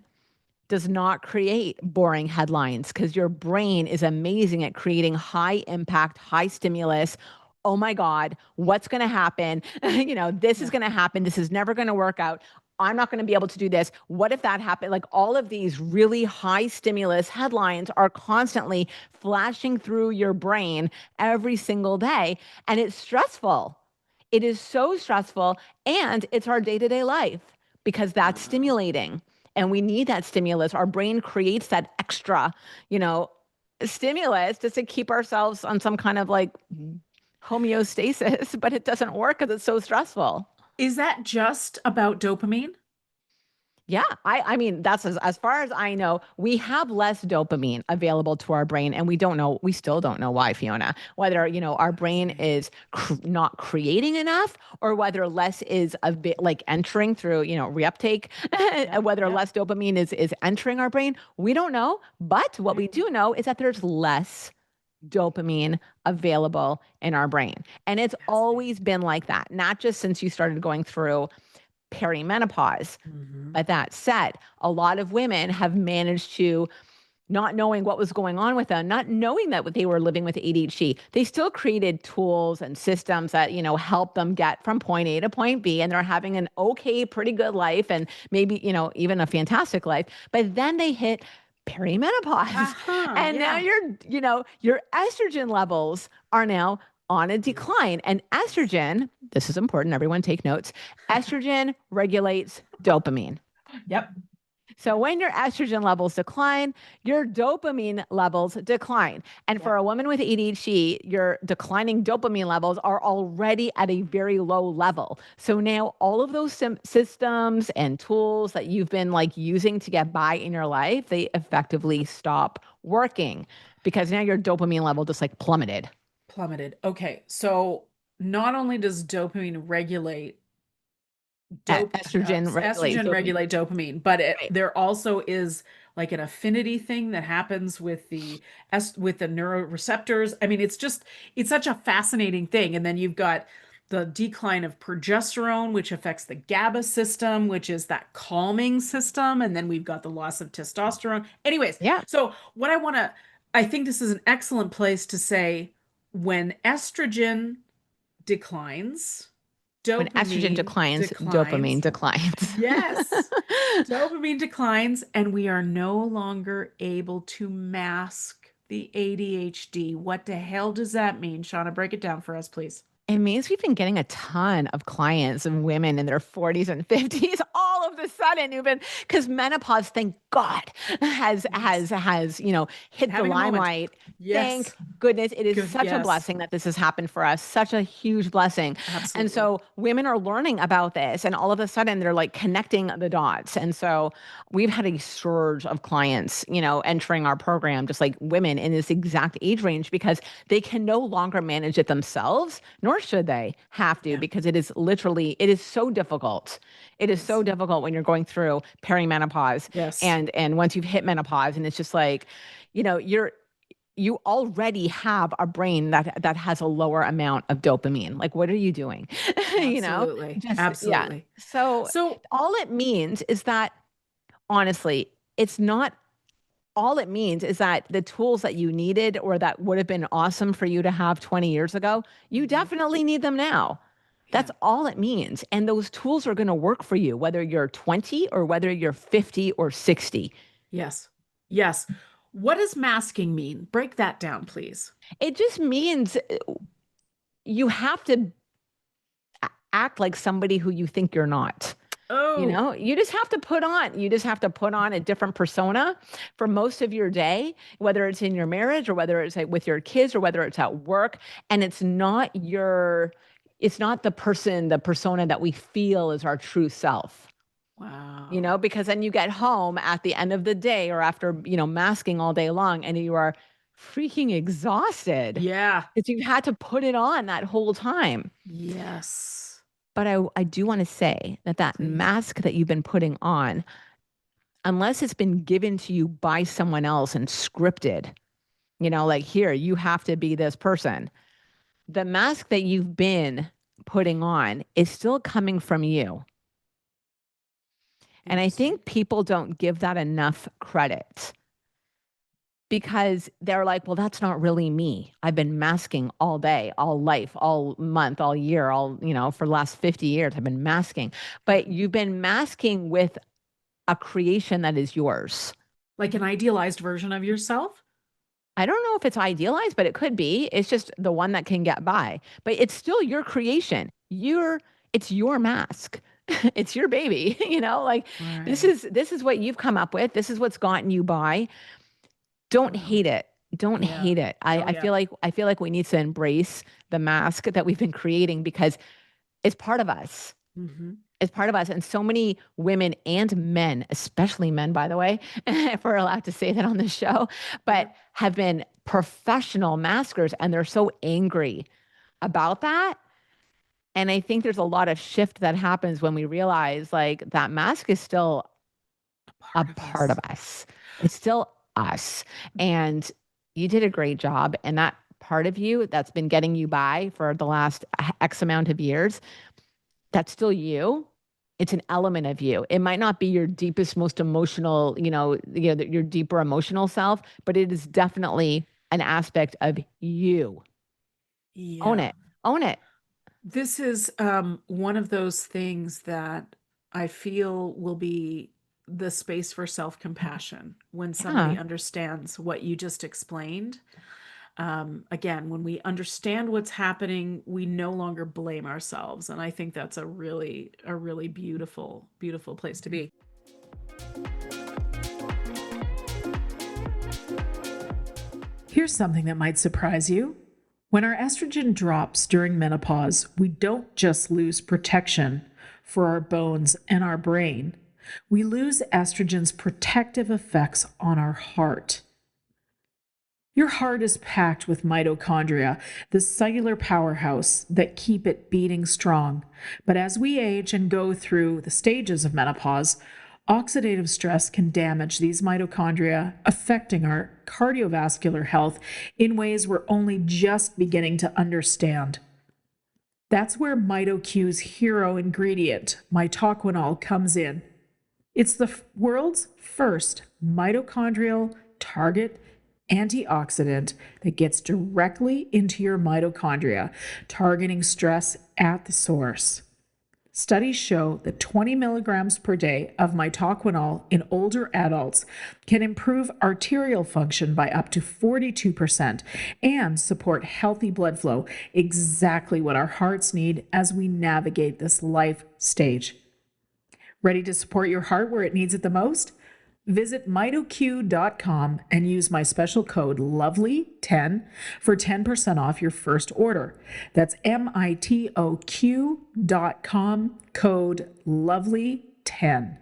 does not create boring headlines because your brain is amazing at creating high impact, high stimulus. Oh my God, what's going to happen? This is going to happen. This is never going to work out. I'm not going to be able to do this. What if that happened? Like all of these really high stimulus headlines are constantly flashing through your brain every single day. And it's stressful. It is so stressful. And it's our day-to-day life because that's stimulating. And we need that stimulus. Our brain creates that extra, stimulus just to keep ourselves on some kind of like homeostasis, but it doesn't work because it's so stressful. Is that just about dopamine? Yeah, I mean, that's as far as I know, we have less dopamine available to our brain, and we still don't know why, Fiona, whether, our brain is not creating enough or whether less is a bit like entering through, reuptake, whether less dopamine is entering our brain. We don't know. But what we do know is that there's less dopamine available in our brain. And it's always been like that, not just since you started going through perimenopause. But that said, a lot of women have managed to, not knowing what was going on with them, not knowing that they were living with ADHD, they still created tools and systems that, help them get from point A to point B. And they're having an okay, pretty good life and maybe, even a fantastic life. But then they hit perimenopause. And now your estrogen levels are now on a decline. And estrogen, this is important, everyone take notes, estrogen regulates dopamine. Yep. So when your estrogen levels decline, your dopamine levels decline. And for a woman with ADHD, your declining dopamine levels are already at a very low level. So now all of those systems and tools that you've been like using to get by in your life, they effectively stop working because now your dopamine level just like plummeted. Okay. So not only does dopamine regulate Estrogen regulate dopamine, but there also is like an affinity thing that happens with the neuroreceptors. I mean, it's such a fascinating thing. And then you've got the decline of progesterone, which affects the GABA system, which is that calming system. And then we've got the loss of testosterone. Anyways, so I think this is an excellent place to say when estrogen declines, when estrogen declines, dopamine declines. Yes. Dopamine declines, and we are no longer able to mask the ADHD. What the hell does that mean? Shanna, break it down for us, please. It means we've been getting a ton of clients and women in their 40s and 50s all of a sudden who've been, because menopause, thank God, has hit the limelight. Yes. Thank goodness. It is such a blessing that this has happened for us. Such a huge blessing. Absolutely. And so women are learning about this and all of a sudden they're like connecting the dots. And so we've had a surge of clients, entering our program, just like women in this exact age range, because they can no longer manage it themselves, nor should they have to, because it is so difficult. It is so difficult when you're going through perimenopause. Yes. And once you've hit menopause, and it's just like, you already have a brain that has a lower amount of dopamine. Like, what are you doing? Absolutely. Absolutely. Yeah. So all it means is that, honestly, all it means is that the tools that you needed or that would have been awesome for you to have 20 years ago, you definitely need them now. That's all it means. And those tools are going to work for you, whether you're 20 or whether you're 50 or 60. Yes. Yes. What does masking mean? Break that down, please. It just means you have to act like somebody who you think you're not. Oh. You just have to put on a different persona for most of your day, whether it's in your marriage or whether it's with your kids or whether it's at work. And it's not It's not the persona that we feel is our true self. Wow. Because then you get home at the end of the day or after, masking all day long and you are freaking exhausted Yeah. because you've had to put it on that whole time. Yes. But I do want to say that Please. mask that you've been putting on, unless it's been given to you by someone else and scripted, like here, you have to be this person. The mask that you've been putting on is still coming from you. And I Interesting. think people don't give that enough credit because they're like, well, that's not really me. I've been masking all day, all life, all month, all year, for the last 50 years, I've been masking. But you've been masking with a creation that is yours. Like an idealized version of yourself? I don't know if it's idealized, but it could be. It's just the one that can get by. But it's still your creation. It's your mask. It's your baby, this Right. is what you've come up with. This is what's gotten you by. Don't Wow. hate it. Don't Yeah. hate it. Oh, I yeah. feel like we need to embrace the mask that we've been creating because it's part of us. Mm-hmm. It's part of us. And so many women and men, especially men, by the way, if we're allowed to say that on the show, but have been professional maskers and they're so angry about that. And I think there's a lot of shift that happens when we realize like that mask is still a part of us. It's still us. And you did a great job. And that part of you that's been getting you by for the last X amount of years, that's still you. It's an element of you. It might not be your deepest, most emotional, your deeper emotional self, but it is definitely an aspect of you. Own Yeah. it. Own it. This is one of those things that I feel will be the space for self-compassion when somebody Yeah. understands what you just explained. Again, when we understand what's happening, we no longer blame ourselves. And I think that's a really beautiful, beautiful place to be. Here's something that might surprise you. When our estrogen drops during menopause, we don't just lose protection for our bones and our brain. We lose estrogen's protective effects on our heart. Your heart is packed with mitochondria, the cellular powerhouse that keep it beating strong. But as we age and go through the stages of menopause, oxidative stress can damage these mitochondria, affecting our cardiovascular health in ways we're only just beginning to understand. That's where MitoQ's hero ingredient, mitoquinol, comes in. It's the world's first mitochondrial target antioxidant that gets directly into your mitochondria, targeting stress at the source. Studies show that 20 milligrams per day of mitoquinol in older adults can improve arterial function by up to 42% and support healthy blood flow, exactly what our hearts need as we navigate this life stage. Ready to support your heart where it needs it the most? Visit mitoq.com and use my special code LOVELY10 for 10% off your first order. That's mitoq.com, code LOVELY10.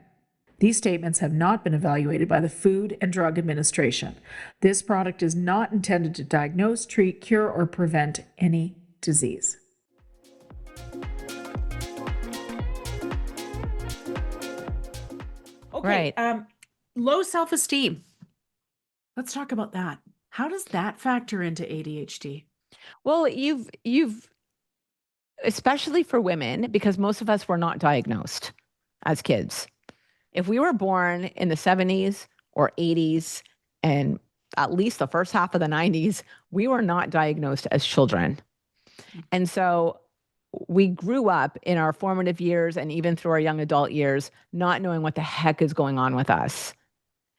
These statements have not been evaluated by the Food and Drug Administration. This product is not intended to diagnose, treat, cure, or prevent any disease. Okay. Right. Low self-esteem. Let's talk about that. How does that factor into ADHD? Well, you've especially for women, because most of us were not diagnosed as kids. If we were born in the 70s or 80s and at least the first half of the 90s, we were not diagnosed as children. And so we grew up in our formative years and even through our young adult years, not knowing what the heck is going on with us,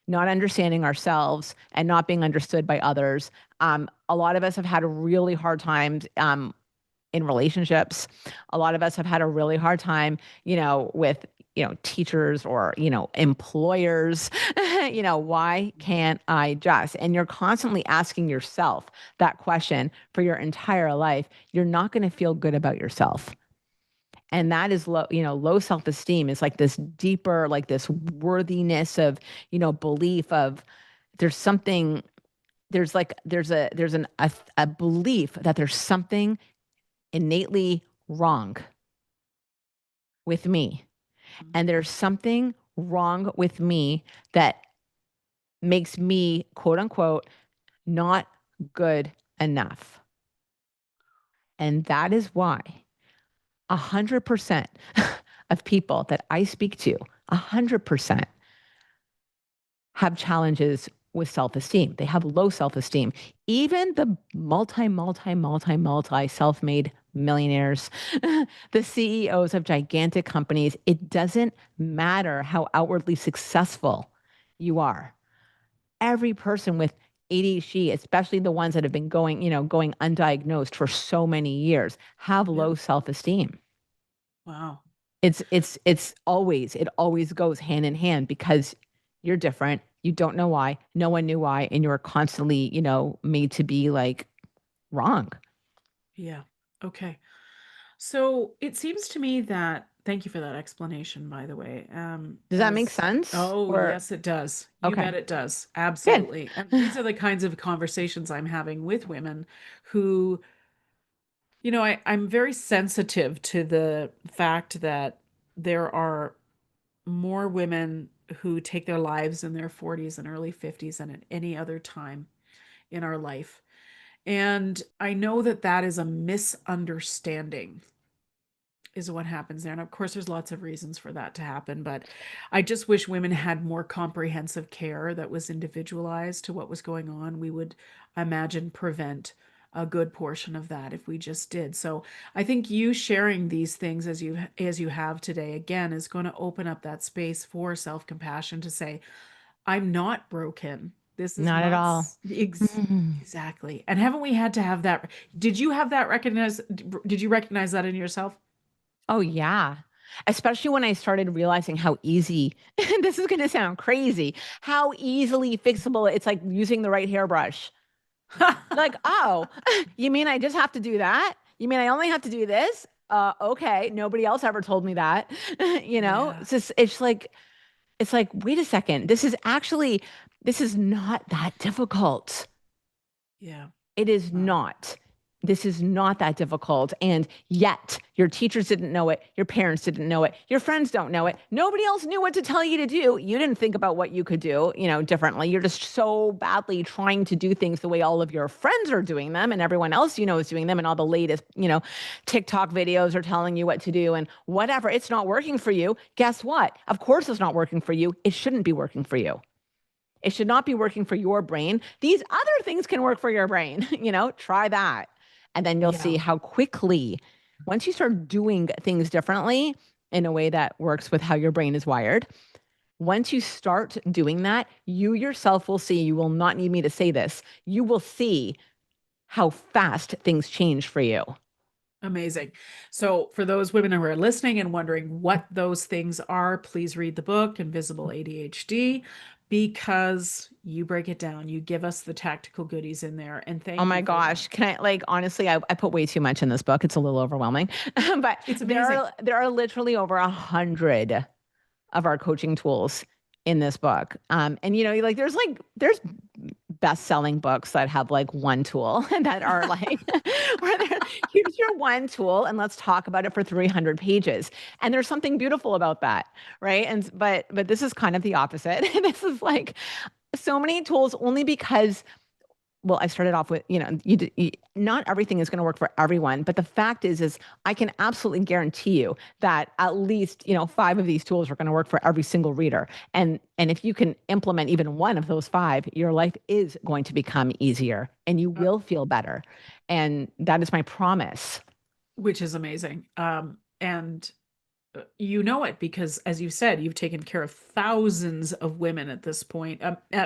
not understanding ourselves and not being understood by others. A lot of us have had a really hard times in relationships. A lot of us have had a really hard time, with teachers or, employers, why can't I just? And you're constantly asking yourself that question for your entire life. You're not going to feel good about yourself. And that is low self-esteem is like this deeper, like this worthiness of, belief of there's something, there's a belief that there's something innately wrong with me. And there's something wrong with me that makes me, quote unquote, not good enough. And that is why 100% of people that I speak to, 100% have challenges with self-esteem. They have low self-esteem. Even the multi self-made millionaires, the CEOs of gigantic companies, it doesn't matter how outwardly successful you are. Every person with ADHD, especially the ones that have been going undiagnosed for so many years, have low self-esteem. Wow. It always goes hand in hand because you're different. You don't know why. No one knew why. And you're constantly, made to be like wrong. Yeah. Okay. So it seems to me that, thank you for that explanation, by the way. Does that make sense? Oh, Or, yes, it does. You okay, bet it does. good. Absolutely. And these are the kinds of conversations I'm having with women who, I'm very sensitive to the fact that there are more women who take their lives in their 40s and early 50s than at any other time in our life. And I know that that is a misunderstanding is what happens there. And of course, there's lots of reasons for that to happen, but I just wish women had more comprehensive care that was individualized to what was going on. We would imagine prevent a good portion of that if we just did. So I think you sharing these things as you have today again is going to open up that space for self-compassion to say, I'm not broken. This is Not at not all. Mhm. exactly. And haven't we had to have that? Did you have that recognized? Did you recognize that in yourself? Oh, yeah. Especially when I started realizing how easy, this is going to sound crazy, how easily fixable it's like using the right hairbrush. Like, oh, you mean I just have to do that? You mean I only have to do this? Okay. Nobody else ever told me that. Yeah. It's like, wait a second. This is not that difficult. Yeah. It is Wow. not. This is not that difficult. And yet, your teachers didn't know it. Your parents didn't know it. Your friends don't know it. Nobody else knew what to tell you to do. You didn't think about what you could do, differently. You're just so badly trying to do things the way all of your friends are doing them and everyone else is doing them. And all the latest, TikTok videos are telling you what to do and whatever. It's not working for you. Guess what? Of course, it's not working for you. It shouldn't be working for you. It should not be working for your brain. These other things can work for your brain. Try that. And then you'll Yeah. see how quickly, once you start doing things differently in a way that works with how your brain is wired, once you start doing that, you yourself will see, you will not need me to say this, you will see how fast things change for you. Amazing. So, for those women who are listening and wondering what those things are, please read the book, Invisible ADHD, because you break it down. You give us the tactical goodies in there. And Oh thank my you for that. gosh. Can I honestly, I put way too much in this book. It's a little overwhelming. But It's there amazing. are there are literally over 100 of our coaching tools in this book. And there's best-selling books that have like one tool and that are like here's your one tool and let's talk about it for 300 pages. And there's something beautiful about that, right? And but this is kind of the opposite. This is like so many tools only because I started off with, not everything is going to work for everyone, but the fact is I can absolutely guarantee you that at least, 5 of these tools are going to work for every single reader. And if you can implement even one of those 5, your life is going to become easier and you Uh, will feel better. And that is my promise. which is amazing. And you know it because, as you said, you've taken care of thousands of women at this point,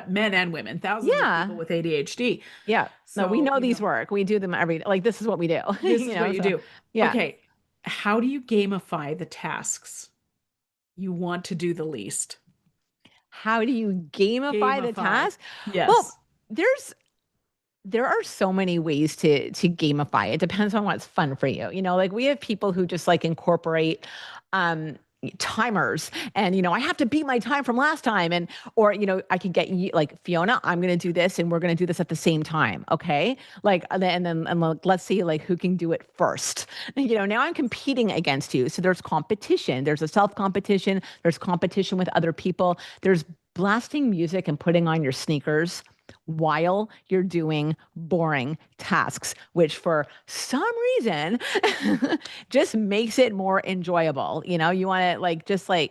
men and women, thousands of people Yeah. with ADHD. Yeah. No, we So, know these work. We do them like this is what we do, this is what you so do. yeah. Okay. How do you gamify the tasks? You want to do the least. How do you gamify the Gamify. task? Well, Yes. there's there are so many ways to gamify. It depends on what's fun for you. Like we have people who just like incorporate um timers and I have to beat my time from last time or I could get you like Fiona, I'm going to do this and we're going to do this at the same time, okay? Like and like, let's see like who can do it first. Now I'm competing against you. So there's competition. There's a self competition, there's competition with other people. There's blasting music and putting on your sneakers while you're doing boring tasks, which for some reason just makes it more enjoyable. You want to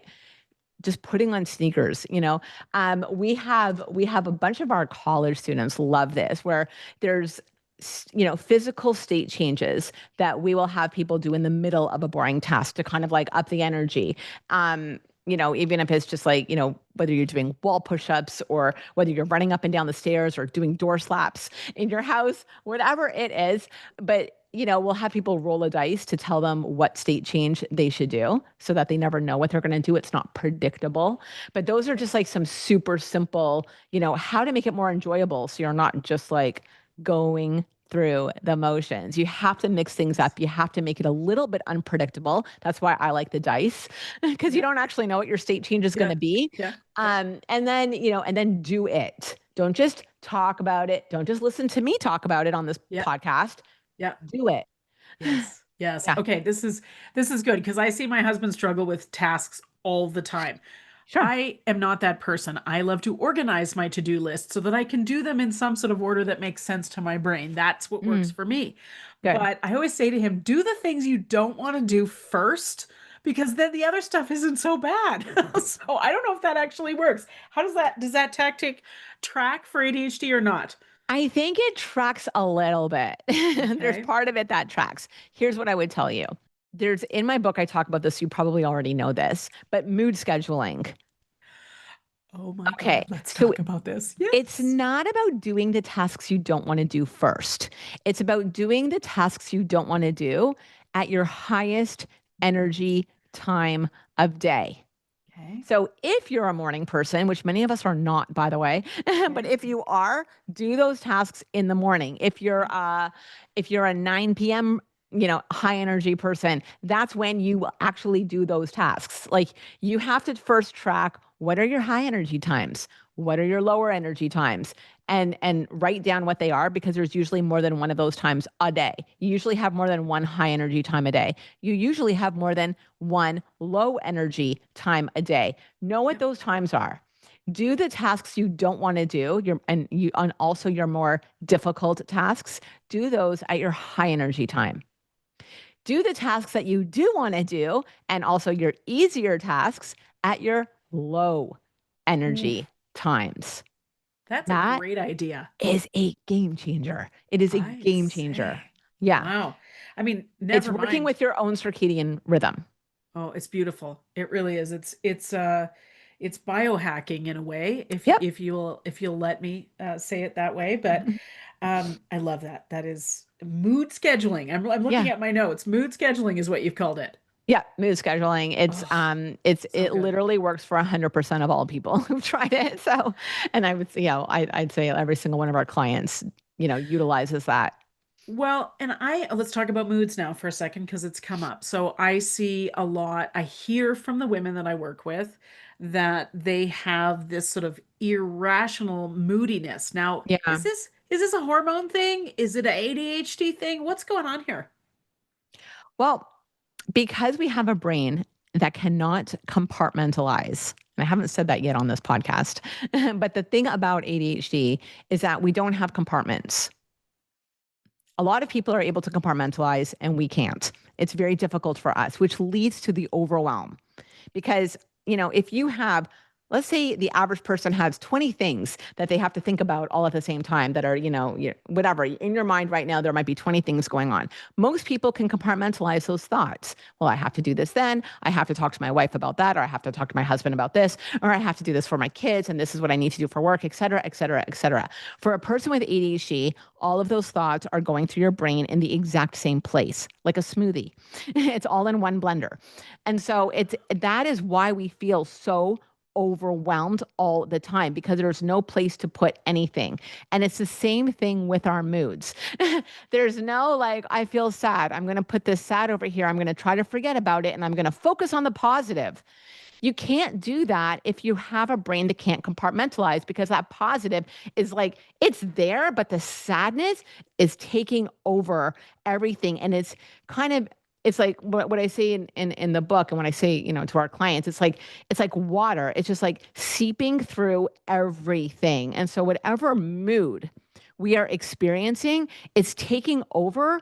just putting on sneakers. We have a bunch of our college students love this, where there's physical state changes that we will have people do in the middle of a boring task to kind of like up the energy. Even if it's just like, whether you're doing wall push-ups or whether you're running up and down the stairs or doing door slaps in your house, whatever it is. But, we'll have people roll a dice to tell them what state change they should do so that they never know what they're going to do. It's not predictable. But those are just like some super simple, how to make it more enjoyable. So you're not just like going through the motions. You have to mix things up. You have to make it a little bit unpredictable. That's why I like the dice because you Yeah. don't actually know what your state change is going Yeah. to be. Yeah. Yeah. And then do it. Don't just talk about it. Don't just listen to me talk about it on this Yeah. podcast. Yeah. Do it. Yes. Yes. Yeah, Okay. This is good because I see my husband struggle with tasks all the time. sure. I am not that person. I love to organize my to-do list so that I can do them in some sort of order that makes sense to my brain. That's what works Mm, for me. good. But I always say to him, do the things you don't want to do first because then the other stuff isn't so bad. So I don't know if that actually works. How does that tactic track for ADHD or not? I think it tracks a little bit. There's Okay. part of it that tracks. Here's what I would tell you. There's in my book, I talk about this. You probably already know this, but mood scheduling. Oh my Okay. God, let's So talk about this. it's Yes. not about doing the tasks you don't want to do first. It's about doing the tasks you don't want to do at your highest energy time of day. Okay. So if you're a morning person, which many of us are not, by the way, but Okay. if you are, do those tasks in the morning. If you're a 9 p.m. high energy person, that's when you actually do those tasks. Like you have to first track what are your high energy times, what are your lower energy times, and write down what they are because there's usually more than one of those times a day. You usually have more than one high energy time a day. You usually have more than one low energy time a day. Know what Yep. those times are. Do the tasks you don't want to do, and also your more difficult tasks. Do those at your high energy time. Do the tasks that you do want to do, and also your easier tasks at your low energy Oof, times. that's a That great idea. is a game changer. It is a I game say. changer. Yeah. Wow. I mean, It's never working mind. with your own circadian rhythm. Oh, it's beautiful. It really is. It's biohacking in a way, Yep. if you'll let me say it that way. But I love that. That is mood scheduling. I'm looking Yeah. at my notes. Mood scheduling is what you've called it. Yeah, mood scheduling. It's Oh, so it good. literally works for 100% of all people who've tried it. So, and I would say, I'd say every single one of our clients, utilizes that. Well, and let's talk about moods now for a second because it's come up. So I see a lot, I hear from the women that I work with that they have this sort of irrational moodiness. Now, Yeah. is this a hormone thing? Is it an ADHD thing? What's going on here? Well, because we have a brain that cannot compartmentalize. And I haven't said that yet on this podcast. But the thing about ADHD is that we don't have compartments. A lot of people are able to compartmentalize and we can't. It's very difficult for us, which leads to the overwhelm. Because, if you have let's say the average person has 20 things that they have to think about all at the same time that are, whatever. In your mind right now, there might be 20 things going on. Most people can compartmentalize those thoughts. Well, I have to do this then. I have to talk to my wife about that, or I have to talk to my husband about this, or I have to do this for my kids, and this is what I need to do for work, et cetera, et cetera, et cetera. For a person with ADHD, all of those thoughts are going through your brain in the exact same place, like a smoothie. It's all in one blender. And so that is why we feel so overwhelmed all the time, because there's no place to put anything. And it's the same thing with our moods. There's no like, I feel sad, I'm going to put this sad over here, I'm going to try to forget about it, and I'm going to focus on the positive. You can't do that if you have a brain that can't compartmentalize, because that positive is like, it's there, but the sadness is taking over everything. And it's kind of, it's like what I say in the book, and when I say, to our clients, it's like water. It's just like seeping through everything. And so whatever mood we are experiencing, it's taking over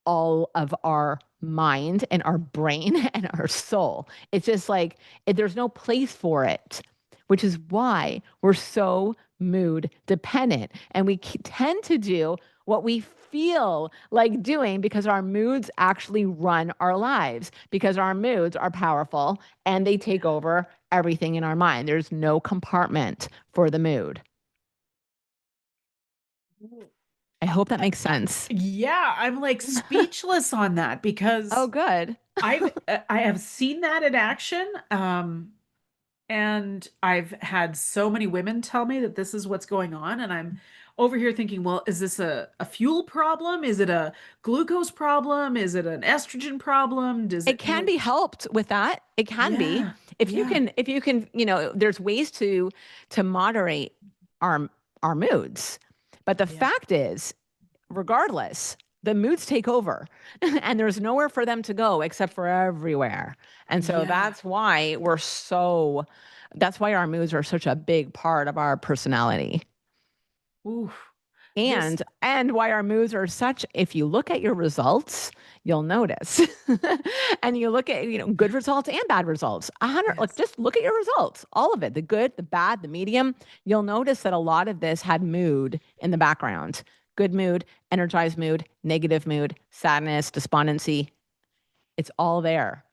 all of our mind and our brain and our soul. It's just like there's no place for it, which is why we're so mood dependent. And we tend to do what we feel like doing, because our moods actually run our lives, because our moods are powerful and they take over everything in our mind. There's no compartment for the mood. I hope that makes sense. Yeah, I'm like speechless on that Oh, because good. I have seen that in action. And I've had so many women tell me that this is what's going on. And I'm over here thinking, well, is this a fuel problem? Is it a glucose problem? Is it an estrogen problem? Does It it, can be helped with that. It can be. yeah, If you yeah, can, there's ways to moderate our our moods. But the yeah, fact is, regardless, the moods take over and there's nowhere for them to go except for everywhere. And so yeah. that's why our moods are such a big part of our personality. Ooh, this, And why our moods are such, if you look at your results, you'll notice. And you look at, good results and bad results. Like yes. just look at your results, all of it, the good, the bad, the medium. You'll notice that a lot of this had mood in the background. Good mood, energized mood, negative mood, sadness, despondency. It's all there.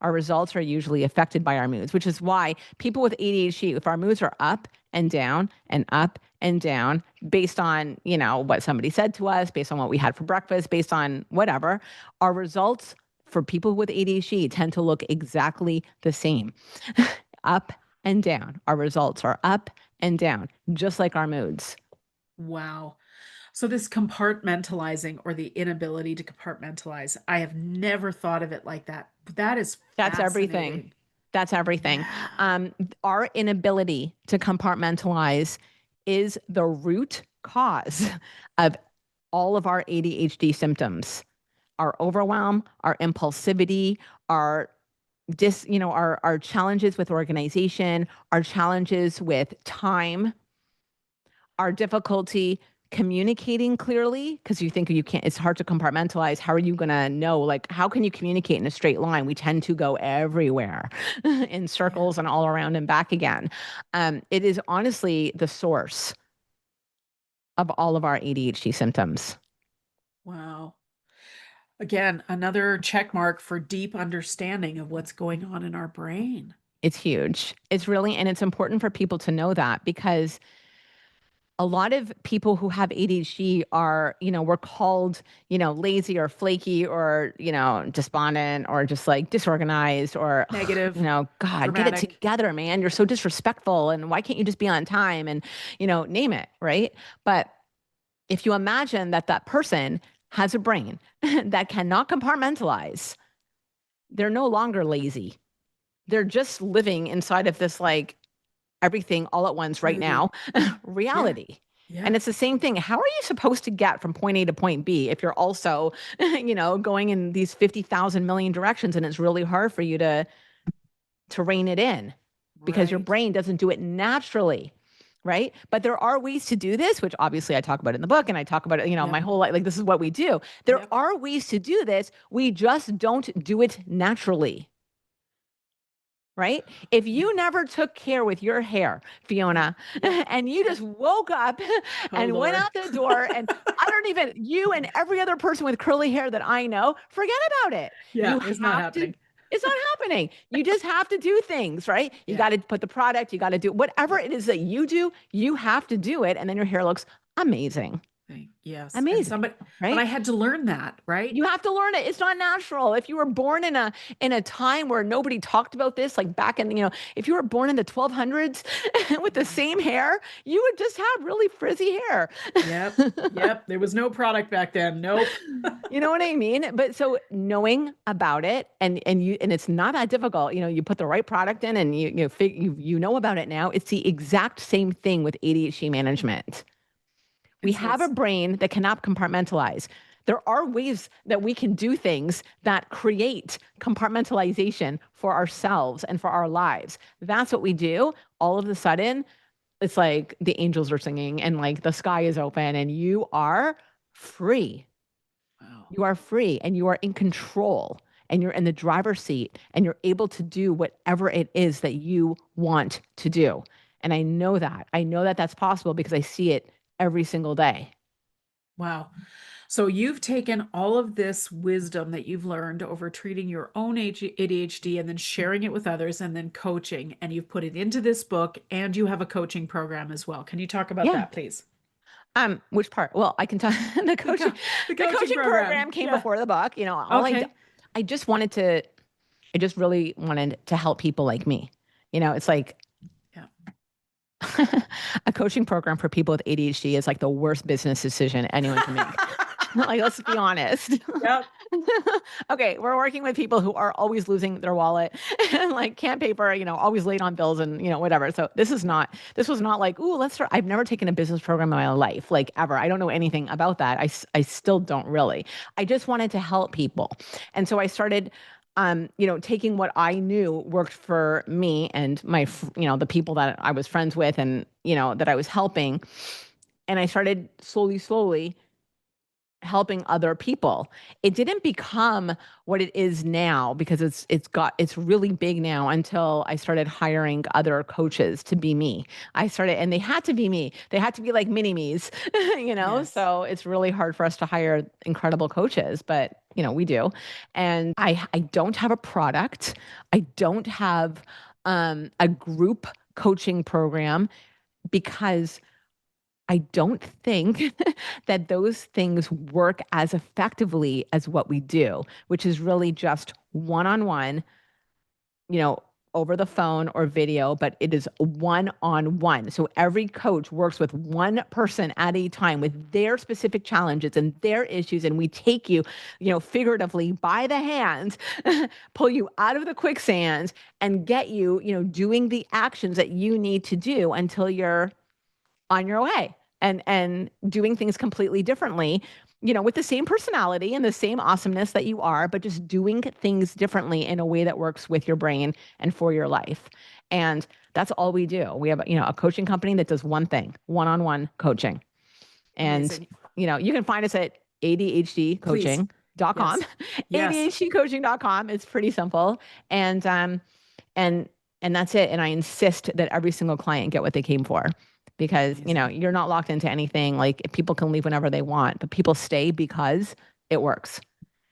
Our results are usually affected by our moods, which is why people with ADHD, if our moods are up and down, based on, what somebody said to us, based on what we had for breakfast, based on whatever, our results for people with ADHD tend to look exactly the same. Up and down. Our results are up and down, just like our moods. Wow. So this compartmentalizing or the inability to compartmentalize, I have never thought of it like that. That is That's everything. fascinating. That's everything. Yeah. Our inability to compartmentalize is the root cause of all of our ADHD symptoms. Our overwhelm, our impulsivity, our our challenges with organization, our challenges with time, our difficulty communicating clearly, because you think you can't, it's hard to compartmentalize. How are you going to know? Like, how can you communicate in a straight line? We tend to go everywhere in Yeah. circles and all around and back again. It is honestly the source of all of our ADHD symptoms. Wow. Again, another check mark for deep understanding of what's going on in our brain. It's huge. It's really, and it's important for people to know that, because a lot of people who have ADHD are, we're called, lazy or flaky or, despondent or just like disorganized or, Negative, God, get it dramatic. together, man. You're so disrespectful. And why can't you just be on time? And, name it. Right. But if you imagine that that person has a brain that cannot compartmentalize, they're no longer lazy. They're just living inside of this like everything all at once right Smoothie. now Yeah. reality. And Yeah. it's the same thing. How are you supposed to get from point A to point B if you're also, going in these 50,000 million directions, and it's really hard for you to rein it in because your Right. brain doesn't do it naturally. Right. But there are ways to do this, which obviously I talk about in the book, and I talk about it, my Yep. whole life. Like, this is what we do. There Yep. are ways to do this. We just don't do it naturally. right? If you never took care with your hair, Fiona, and you just woke up Oh, and went Lord. out the door, and I don't even, you and every other person with curly hair that I know, forget about it. Yeah, You it's not have to, happening. it's not happening. You just have to do things, right? You Yeah. got to put the product, you got to do whatever it is that you do, you have to do it. And then your hair looks amazing. Yes. And Amazing, somebody, but right? I had to learn that, right? You have to learn it. It's not natural. If you were born in a time where nobody talked about this, like back in, if you were born in the 1200s with the Mhm. same hair, you would just have really frizzy hair. Yep. Yep. There was no product back then. Nope. You know what I mean? But so knowing about it, and it's not that difficult. You put the right product in, and you know about it now. It's the exact same thing with ADHD management. We And so have a it's, brain that cannot compartmentalize. There are ways that we can do things that create compartmentalization for ourselves and for our lives. That's what we do. All of a sudden, it's like the angels are singing and like the sky is open and you are free. wow. You are free and you are in control and you're in the driver's seat and you're able to do whatever it is that you want to do. And I know that. I know that that's possible because I see it every single day. Wow. So you've taken all of this wisdom that you've learned over treating your own ADHD and then sharing it with others and then coaching, and you've put it into this book and you have a coaching program as well. Can you talk about Yeah. that, please? Which part? Well, I can tell the The, coaching the the coaching coaching program. program came Yeah. before the book. Okay. I just wanted to I just really wanted to help people like me. It's like Yeah. a coaching program for people with ADHD is like the worst business decision anyone can make. Like, let's be honest. Yep. Okay, we're working with people who are always losing their wallet and like can't pay for, always late on bills and, whatever. So this was not like, ooh, let's start. I've never taken a business program in my life, like ever. I don't know anything about that. I still don't really. I just wanted to help people. And so I started taking what I knew worked for me and the people that I was friends with and, that I was helping. And I started slowly helping other people. It didn't become what it is now because it's really big now until I started hiring other coaches to be me. And they had to be me. They had to be like mini me's, Yes. So it's really hard for us to hire incredible coaches, but we do. And I don't have a product. I don't have a group coaching program because I don't think that those things work as effectively as what we do, which is really just one on one, you know, over the phone or video, but it is one on one. So every coach works with one person at a time with their specific challenges and their issues. And we take you, figuratively by the hand, pull you out of the quicksand and get you, doing the actions that you need to do until you're on your way and doing things completely differently, with the same personality and the same awesomeness that you are, but just doing things differently in a way that works with your brain and for your life. And that's all we do. We have, a coaching company that does one thing, one-on-one coaching. And, Amazing. You can find us at Please. ADHDcoaching.com, Yes. Yes. ADHDcoaching.com. It's pretty simple. And, and, and that's it. And I insist that every single client get what they came for because, Amazing. you're not locked into anything. Like people can leave whenever they want, but people stay because it works.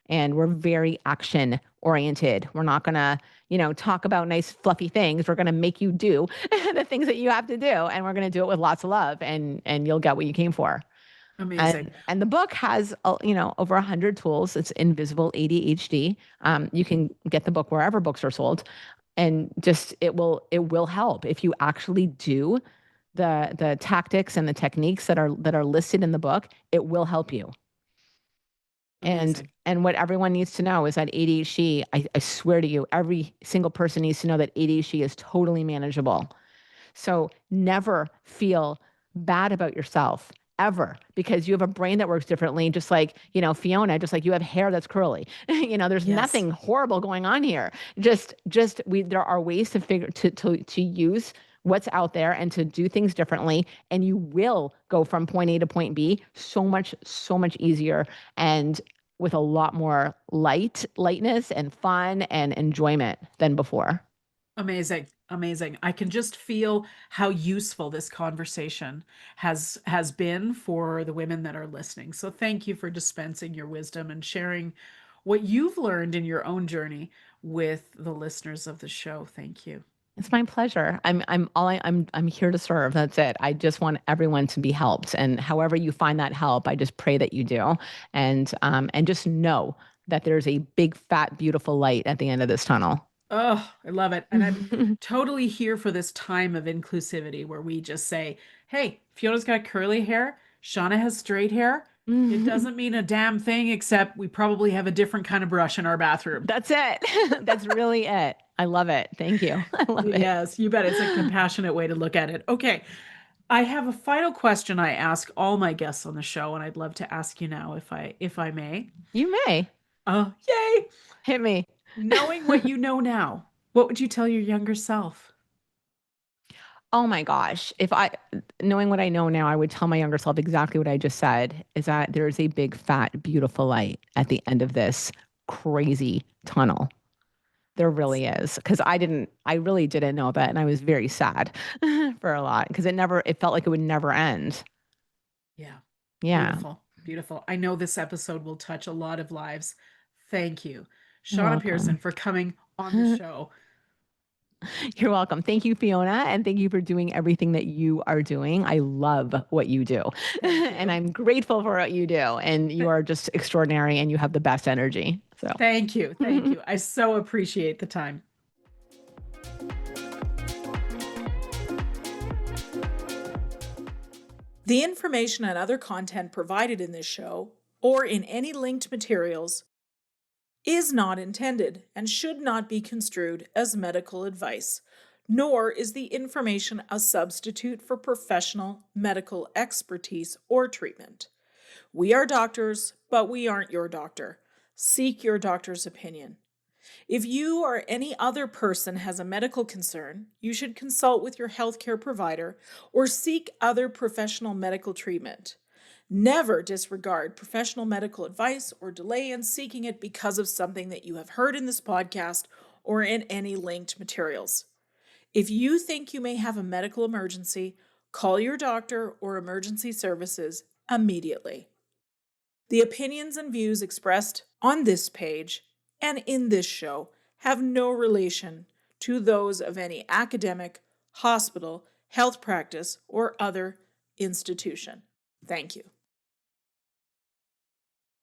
And we're very action oriented. We're not going to, talk about nice fluffy things. We're going to make you do the things that you have to do. And we're going to do it with lots of love and you'll get what you came for. Amazing. And the book has, over 100 tools. It's Invisible ADHD. You can get the book wherever books are sold, and just it will help if you actually do the tactics and the techniques that are listed in the book. It will help you. And Amazing. and what everyone needs to know is that ADHD, I swear to you, every single person needs to know that ADHD is totally manageable. So never feel bad about yourself ever because you have a brain that works differently, just like, Fiona, just like you have hair that's curly. There's Yes. nothing horrible going on here. There are ways to figure to use what's out there and to do things differently. And you will go from point A to point B so much easier and with a lot more lightness and fun and enjoyment than before. Amazing. Amazing. I can just feel how useful this conversation has been for the women that are listening. So thank you for dispensing your wisdom and sharing what you've learned in your own journey with the listeners of the show. Thank you. It's my pleasure. I'm here to serve. That's it. I just want everyone to be helped. And however you find that help, I just pray that you do. And just know that there's a big, fat, beautiful light at the end of this tunnel. Oh, I love it. And I'm totally here for this time of inclusivity where we just say, hey, Fiona's got curly hair, Shauna has straight hair. It doesn't mean a damn thing, except we probably have a different kind of brush in our bathroom. That's it. That's really it. I love it. Thank you. I love it. Yes, you bet. It's a compassionate way to look at it. Okay. I have a final question I ask all my guests on the show, and I'd love to ask you now if I may. You may. Oh, yay. Hit me. Knowing what you know now, what would you tell your younger self? Oh my gosh. Knowing what I know now, I would tell my younger self exactly what I just said, is that there's a big, fat, beautiful light at the end of this crazy tunnel. There really is. Because I really didn't know that. And I was very sad for a lot because it felt like it would never end. Yeah. Yeah. Beautiful. Beautiful. I know this episode will touch a lot of lives. Thank you, You're Shanna Pearson, welcome. for coming on the show. You're welcome. Thank you, Fiona. And thank you for doing everything that you are doing. I love what you do. And I'm grateful for what you do. And you are just extraordinary and you have the best energy. So Thank you. Thank you. I so appreciate the time. The information and other content provided in this show, or in any linked materials, is not intended and should not be construed as medical advice, nor is the information a substitute for professional medical expertise or treatment. We are doctors, but we aren't your doctor. Seek your doctor's opinion. If you or any other person has a medical concern, you should consult with your healthcare provider or seek other professional medical treatment. Never disregard professional medical advice or delay in seeking it because of something that you have heard in this podcast or in any linked materials. If you think you may have a medical emergency, call your doctor or emergency services immediately. The opinions and views expressed on this page and in this show have no relation to those of any academic, hospital, health practice, or other institution. Thank you.